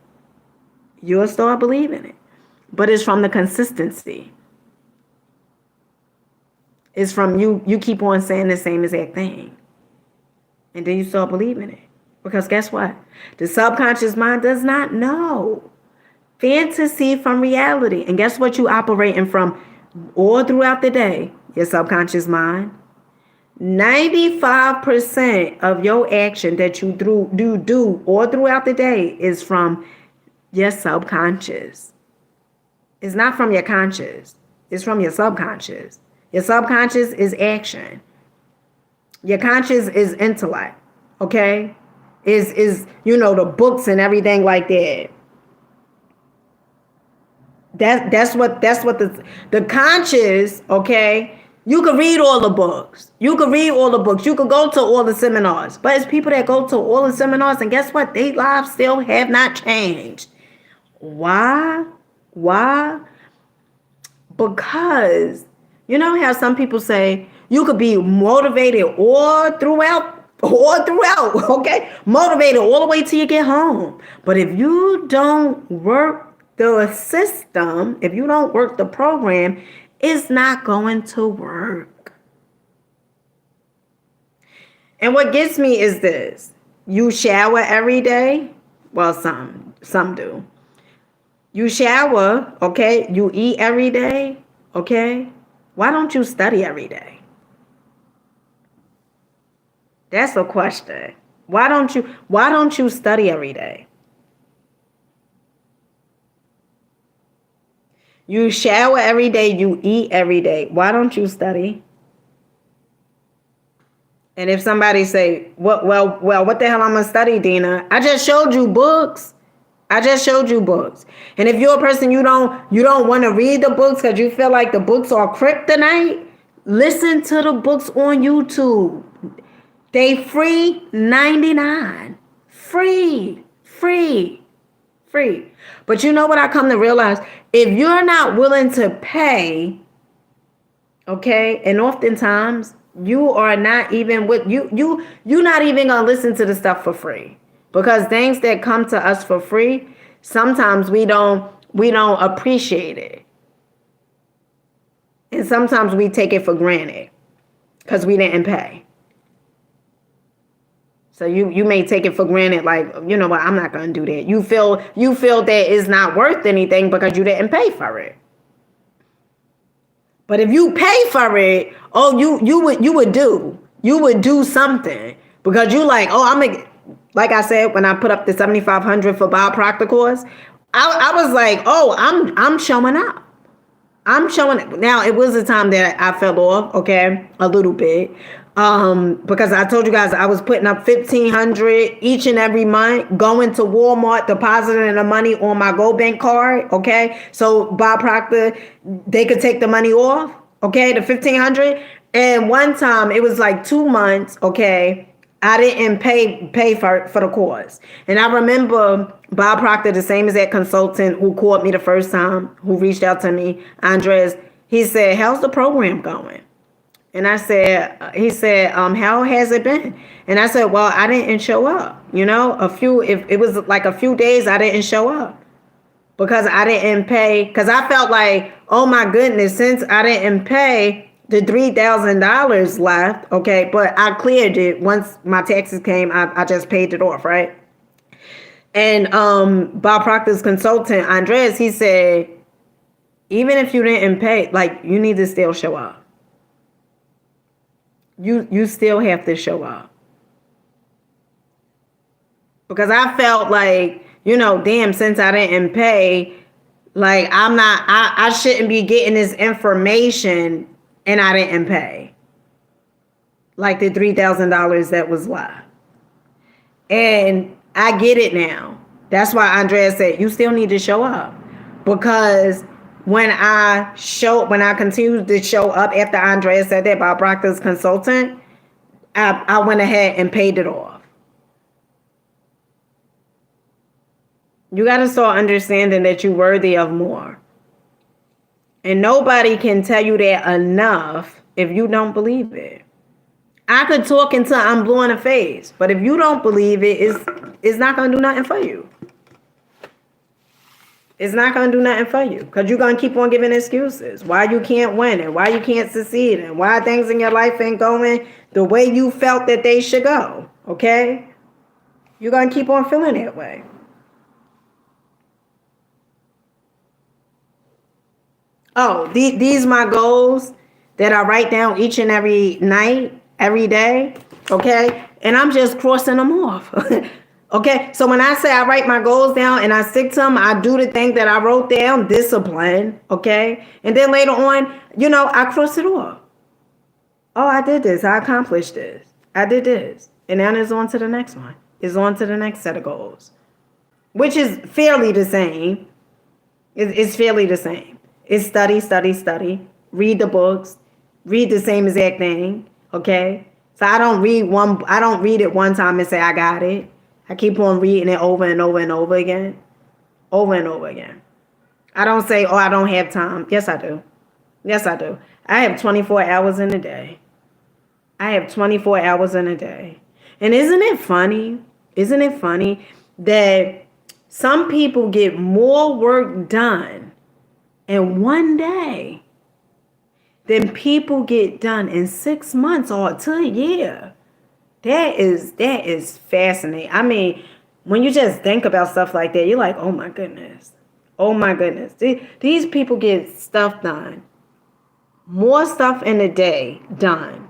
You'll start believing it. But it's from the consistency. It's from you keep on saying the same exact thing. And then you start believing it. Because guess what? The subconscious mind does not know fantasy from reality. And guess what you operating from all throughout the day? Your subconscious mind. 95% of your action that you do all throughout the day is from your subconscious. It's not from your conscious. It's from your subconscious. Your subconscious is action. Your conscious is intellect. Okay? Is the books and everything like that. That's what the conscious, okay? You could read all the books. You could go to all the seminars. But it's people that go to all the seminars and guess what? Their lives still have not changed. Why? Because you know how some people say you could be motivated all throughout, okay? Motivated all the way till you get home. But if you don't work the system, if you don't work the program, it's not going to work. And what gets me is this. You shower every day. Well, some do. You shower, okay? You eat every day, okay? Why don't you study every day? That's a question. Why don't you study every day? You shower every day, you eat every day. Why don't you study? And if somebody say, what the hell I'm gonna study, Dina? I just showed you books. And if you're a person you don't want to read the books because you feel like the books are kryptonite, listen to the books on YouTube. They free 99. Free. But you know what I come to realize? If you're not willing to pay, okay, and oftentimes you are not even you're not even gonna listen to the stuff for free. Because things that come to us for free, sometimes we don't appreciate it. And sometimes we take it for granted because we didn't pay. So you may take it for granted, like, you know what, I'm not going to do that. You feel that it's not worth anything because you didn't pay for it. But if you pay for it, you would do something because you like, like I said, when I put up the 7,500 for Biopractor course, I was like, I'm showing up. Now, it was a time that I fell off, okay, a little bit. Because I told you guys I was putting up 1,500 each and every month, going to Walmart, depositing the money on my Go Bank card. Okay, so Bob Proctor, they could take the money off. Okay, the 1,500. And one time it was like 2 months. Okay, I didn't pay for the course, and I remember Bob Proctor, the same as that consultant who called me the first time, who reached out to me, Andres. He said, "How's the program going?" And I said, he said, how has it been? And I said, well, I didn't show up. If it was like a few days, I didn't show up because I didn't pay. Because I felt like, oh my goodness, since I didn't pay, the $3,000 left. Okay, but I cleared it once my taxes came. I just paid it off, right? And Bob Proctor's consultant, Andres, he said, even if you didn't pay, like, you need to still show up. You still have to show up. Because I felt like, damn, since I didn't pay, like I shouldn't be getting this information and I didn't pay. Like the $3,000 that was left. And I get it now. That's why Andrea said, you still need to show up. Because when I continued to show up after Andrea said that about Proctor's consultant, I went ahead and paid it off. You got to start understanding that you're worthy of more. And nobody can tell you that enough if you don't believe it. I could talk until I'm blue in the face, but if you don't believe it, it's not going to do nothing for you. It's not going to do nothing for you because you're going to keep on giving excuses. Why you can't win and why you can't succeed and why things in your life ain't going the way you felt that they should go. Okay? You're going to keep on feeling that way. Oh, these my goals that I write down each and every night, every day. Okay? And I'm just crossing them off. Okay, so when I say I write my goals down and I stick to them, I do the thing that I wrote down, discipline, okay? And then later on, I cross it off. Oh, I did this. I accomplished this. I did this. And then it's on to the next one. It's on to the next set of goals, which is fairly the same. It's fairly the same. It's study, study, study. Read the books. Read the same exact thing, okay? So I don't read it one time and say I got it. I keep on reading it over and over and over again. Over and over again. I don't say, oh, I don't have time. Yes, I do. Yes, I do. I have 24 hours in a day. I have 24 hours in a day. And isn't it funny? Isn't it funny that some people get more work done in one day than people get done in 6 months or to a year? That is fascinating. I mean, when you just think about stuff like that, you're like, oh my goodness. Oh my goodness. These people get stuff done. More stuff in a day done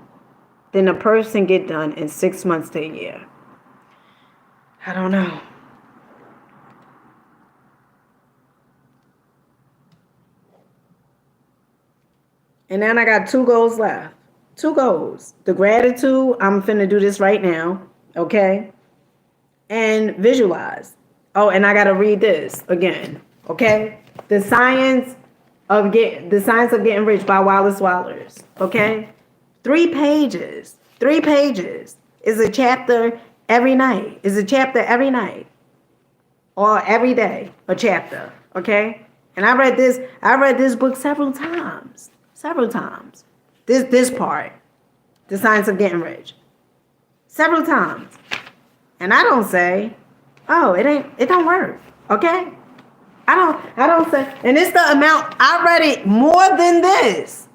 than a person get done in 6 months to a year. I don't know. And then I got 2 goals left. 2 goals. The gratitude, I'm finna do this right now, okay? And visualize. Oh, and I gotta read this again, okay? The Science of Getting Rich by Wallace Wattles, okay? 3 pages. 3 pages is a chapter every night. Is a chapter every night. Or every day, a chapter, okay? And I read this book several times. Several times. This part, The Science of Getting Rich. Several times. And I don't say, oh, it don't work. Okay? I don't say, and it's the amount, I read it more than this.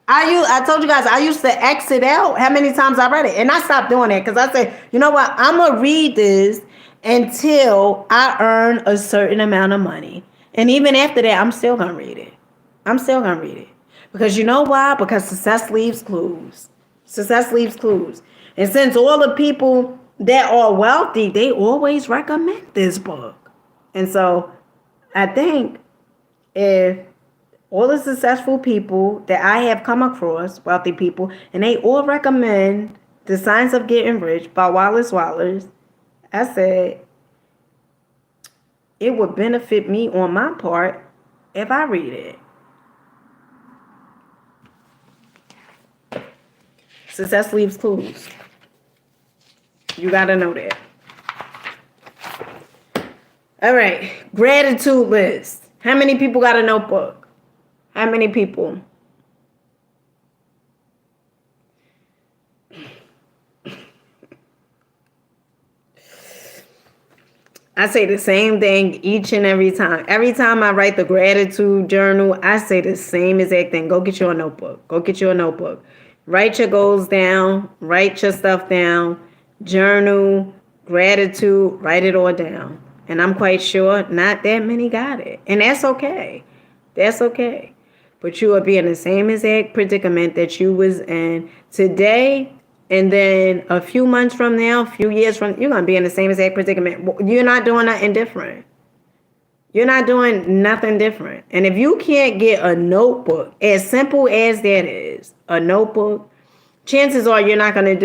I told you guys I used to exit out how many times I read it. And I stopped doing that because I said, you know what, I'm gonna read this until I earn a certain amount of money. And even after that, I'm still gonna read it. I'm still gonna read it. Because you know why? Because success leaves clues. Success leaves clues. And since all the people that are wealthy, they always recommend this book. And so I think if All the successful people that I have come across, wealthy people, and they all recommend The Science of Getting Rich by Wallace Wallace. I said it would benefit me on my part if I read it. Success leaves clues. You gotta know that. All right, gratitude list. How many people got a notebook? How many people? I say the same thing each and every time. Every time I write the gratitude journal, I say the same exact thing. Go get you a notebook. Go get you a notebook. Write your goals down. Write your stuff down. Journal, gratitude, write it all down. And I'm quite sure not that many got it. And that's okay. That's okay. But you will be in the same exact predicament that you was in today, and then a few months from now, a few years from, you're going to be in the same exact predicament. You're not doing nothing different. You're not doing nothing different. And if you can't get a notebook, as simple as that is, a notebook, chances are you're not going to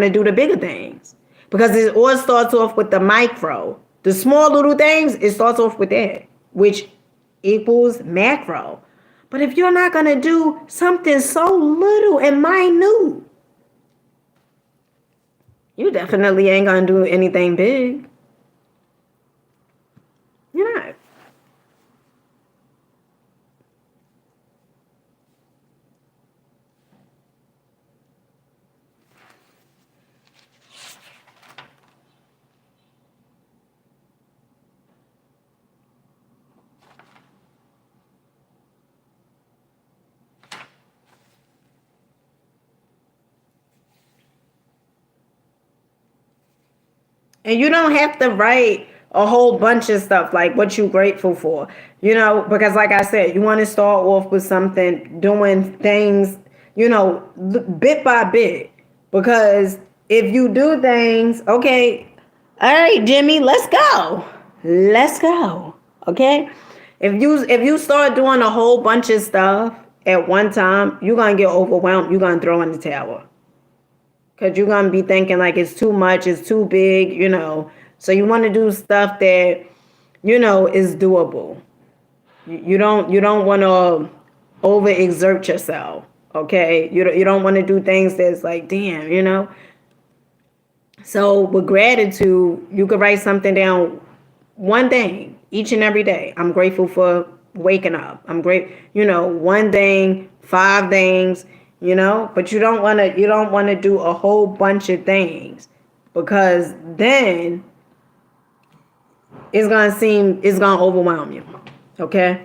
do the bigger things. Because it all starts off with the micro. The small little things, it starts off with that, which equals macro. But if you're not going to do something so little and minute, you definitely ain't going to do anything big. You're not. And you don't have to write a whole bunch of stuff like what you grateful for. Because like I said, you want to start off with something, doing things, bit by bit. Because if you do things, okay, all right, Jimmy, let's go. Let's go. Okay? If you start doing a whole bunch of stuff at one time, you're gonna get overwhelmed. You're gonna throw in the towel. Because you're going to be thinking like it's too much, it's too big. So you want to do stuff that, is doable. You don't want to overexert yourself, okay? You don't want to do things that's like, damn. So with gratitude, you could write something down, one thing each and every day. I'm grateful for waking up. I'm great, one thing, 5 things, but you don't want to do a whole bunch of things, because then it's gonna overwhelm you. Okay?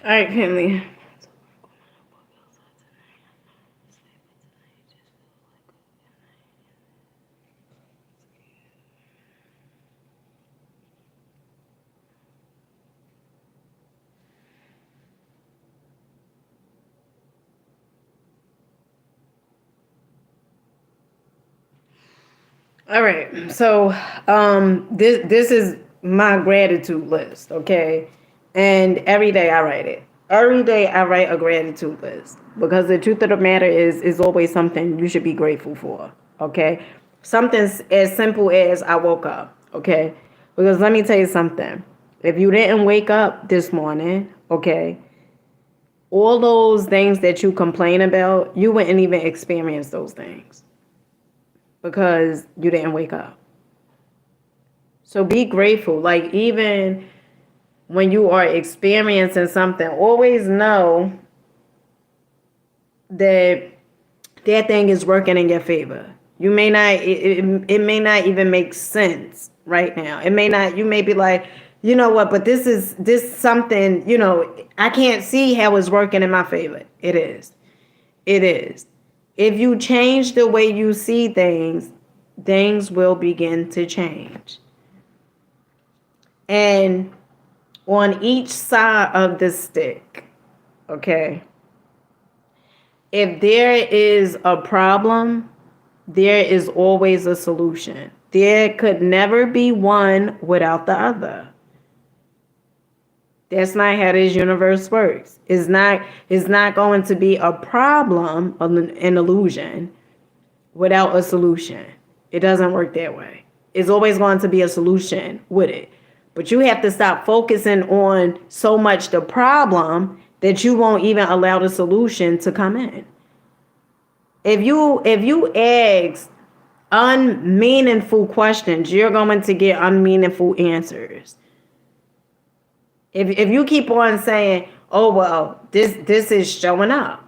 All right, Kenley. All right. So, this is my gratitude list, okay? And every day I write it. Every day I write a gratitude list because the truth of the matter is always something you should be grateful for, okay? Something as simple as I woke up, okay? Because let me tell you something. If you didn't wake up this morning, okay, all those things that you complain about, you wouldn't even experience those things because you didn't wake up. So be grateful. Like, even when you are experiencing something, always know that that thing is working in your favor. You may not, it may not even make sense right now. It may not, you may be like, you know what, but this something, I can't see how it's working in my favor. It is. It is. If you change the way you see things, things will begin to change. And on each side of the stick, okay, if there is a problem, there is always a solution. There could never be one without the other. That's not how this universe works. It's not going to be a problem, an illusion, without a solution. It doesn't work that way. It's always going to be a solution with it. But you have to stop focusing on so much the problem that you won't even allow the solution to come in. If you ask unmeaningful questions, you're going to get unmeaningful answers. If you keep on saying, "Oh well, this is showing up,"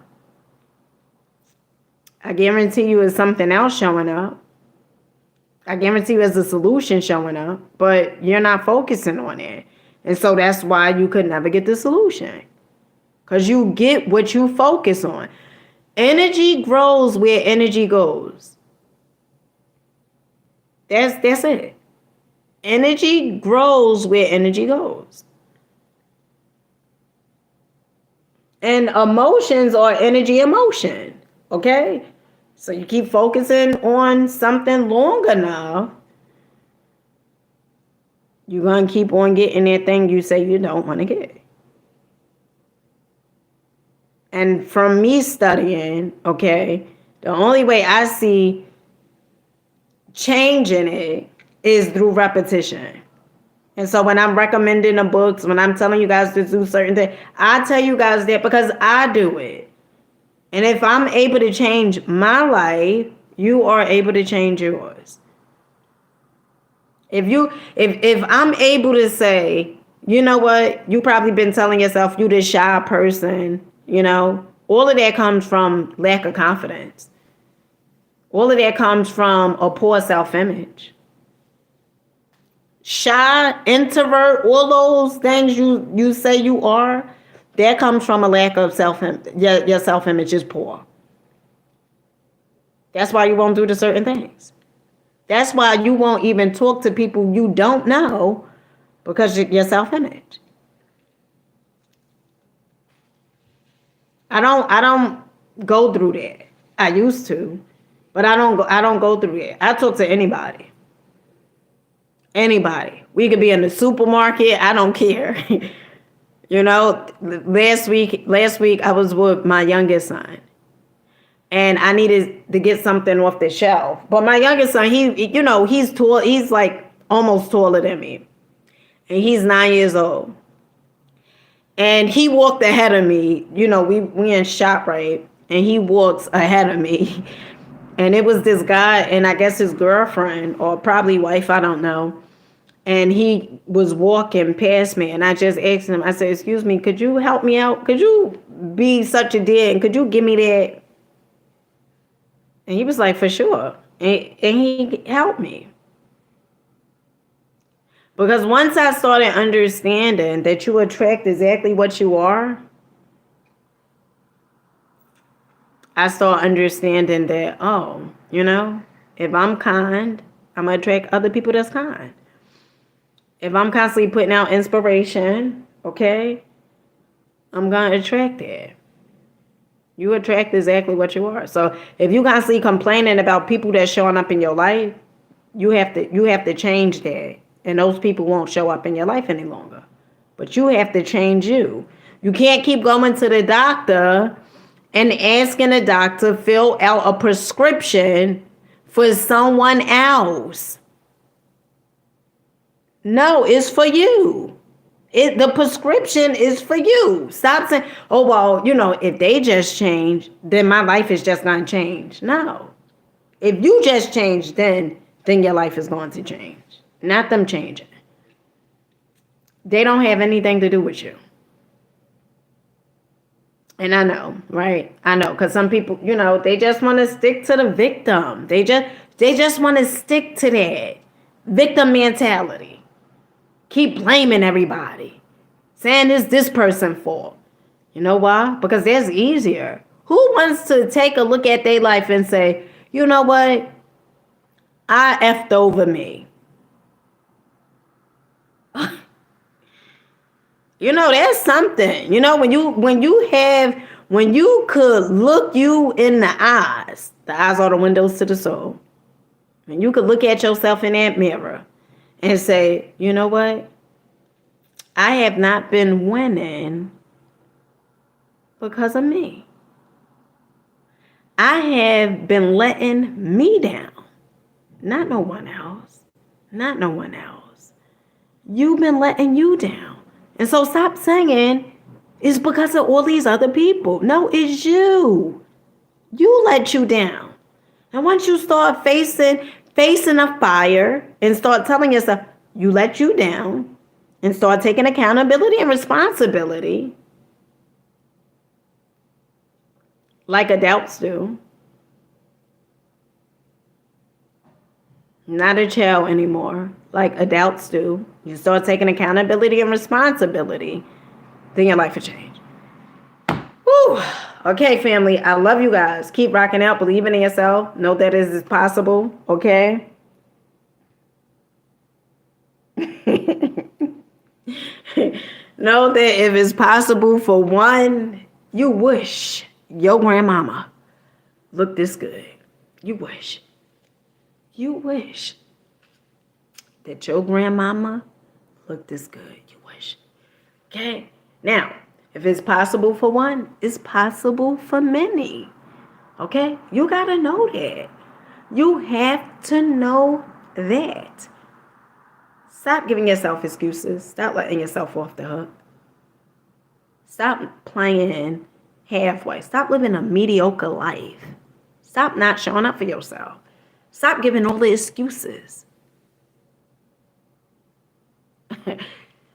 I guarantee you, it's something else showing up. I guarantee you, there's a solution showing up, but you're not focusing on it, and so that's why you could never get the solution, because you get what you focus on. Energy grows where energy goes. That's it. Energy grows where energy goes. And emotions are energy emotion. Okay? So you keep focusing on something long enough, you're going to keep on getting that thing you say you don't want to get. And from me studying, okay, the only way I see changing it is through repetition. And so when I'm recommending the books, when I'm telling you guys to do certain things, I tell you guys that because I do it. And if I'm able to change my life, you are able to change yours. If I'm able to say, you know what, you probably been telling yourself you this shy person, all of that comes from lack of confidence. All of that comes from a poor self-image. Shy, introvert, all those things you say you are, that comes from a lack of self-image. Your self-image is poor. That's why you won't do the certain things. That's why you won't even talk to people you don't know, because your self-image. I don't go through that. I used to, but I don't go through that. I talk to anybody. Anybody. We could be in the supermarket. I don't care. Last week I was with my youngest son, and I needed to get something off the shelf. But my youngest son, he's tall. He's like almost taller than me, and he's 9 years old. And he walked ahead of me. We in ShopRite, and he walks ahead of me. And it was this guy, and I guess his girlfriend or probably wife, I don't know. And he was walking past me, and I just asked him, I said, "Excuse me, could you help me out? Could you be such a dear, and could you give me that?" And he was like, "For sure." And he helped me. Because once I started understanding that you attract exactly what you are, I start understanding that, oh, if I'm kind, I'm going to attract other people that's kind. If I'm constantly putting out inspiration, okay, I'm going to attract that. You attract exactly what you are. So if you constantly complaining about people that's showing up in your life, you have to change that. And those people won't show up in your life any longer. But you have to change you. You can't keep going to the doctor and asking the doctor to fill out a prescription for someone else. No, it's for you. The prescription is for you. Stop saying, oh, well, if they just change, then my life is just going to change. No. If you just change, then your life is going to change. Not them changing. They don't have anything to do with you. And I know, right? I know, because some people, they just want to stick to the victim. They just want to stick to that victim mentality. Keep blaming everybody. Saying it's this person's fault. You know why? Because that's easier. Who wants to take a look at their life and say, you know what? I effed over me. That's something. When you could look you in the eyes are the windows to the soul. And you could look at yourself in that mirror and say, you know what? I have not been winning because of me. I have been letting me down. Not no one else. Not no one else. You've been letting you down. And so stop saying it's because of all these other people. No, it's you. You let you down. And once you start facing a fire and start telling yourself, you let you down, and start taking accountability and responsibility, like adults do. Not a child anymore, like adults do. You start taking accountability and responsibility, then your life will change. Woo! Okay, family, I love you guys. Keep rocking out, believing in yourself. Know that it is possible, okay? Know that if it's possible for one, you wish your grandmama looked this good. You wish that your grandmama looked this good. You wish. Okay? Now, if it's possible for one, it's possible for many. Okay? You got to know that. You have to know that. Stop giving yourself excuses. Stop letting yourself off the hook. Stop playing halfway. Stop living a mediocre life. Stop not showing up for yourself. Stop giving all the excuses.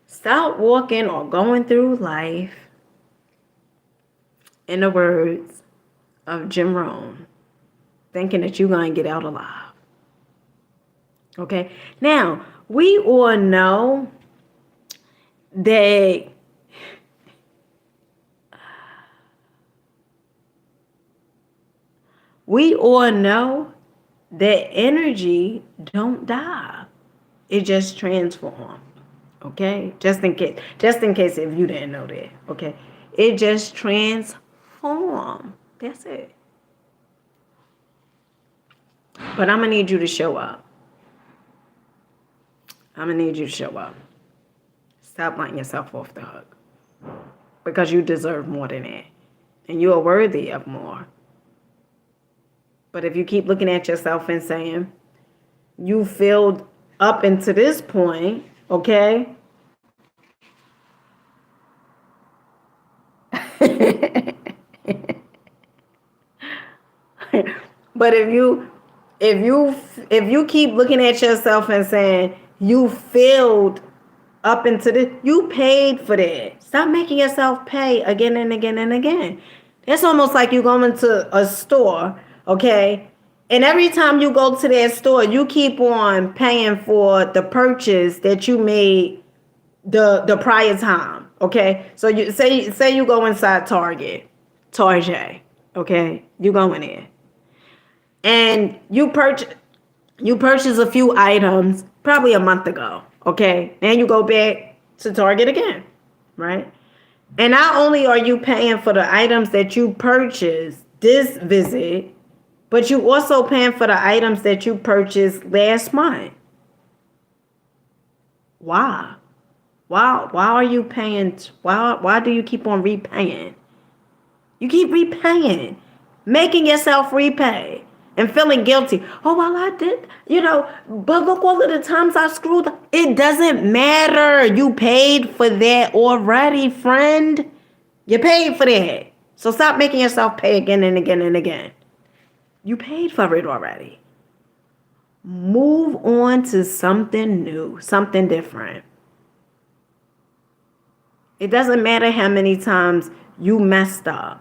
Stop walking or going through life, in the words of Jim Rohn, thinking that you're going to get out alive. Okay? Now, we all know that energy don't die. It just transforms. Okay? Just in case if you didn't know that. Okay? It just transforms. That's it. But I'm going to need you to show up. I'm going to need you to show up. Stop letting yourself off the hook. Because you deserve more than that. And you are worthy of more. But if you keep looking at yourself and saying, you filled up into this point, okay? But if you keep looking at yourself and saying, you filled up into this, you paid for that. Stop making yourself pay again and again and again. It's almost like you go into a store, okay? And every time you go to that store, you keep on paying for the purchase that you made the prior time, okay? So you say you go inside Target. Okay, you go in there and you purchase a few items probably a month ago. Okay, then you go back to Target again, right? And not only are you paying for the items that you purchased this visit, but you also paying for the items that you purchased last month. Why? Why are you paying? Why do you keep on repaying? You keep repaying, making yourself repay and feeling guilty. Oh, well, I did, but look, all of the times I screwed up. It doesn't matter. You paid for that already, friend. You paid for that. So stop making yourself pay again and again and again. You paid for it already. Move on to something new, something different. It doesn't matter how many times you messed up.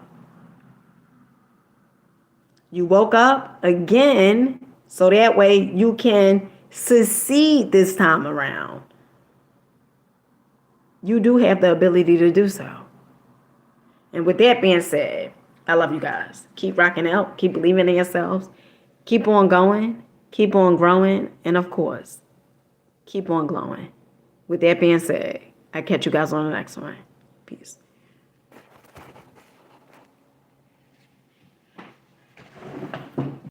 You woke up again so that way you can succeed this time around. You do have the ability to do so. And with that being said, I love you guys. Keep rocking out. Keep believing in yourselves. Keep on going. Keep on growing. And of course, keep on glowing. With that being said, I catch you guys on the next one. Peace.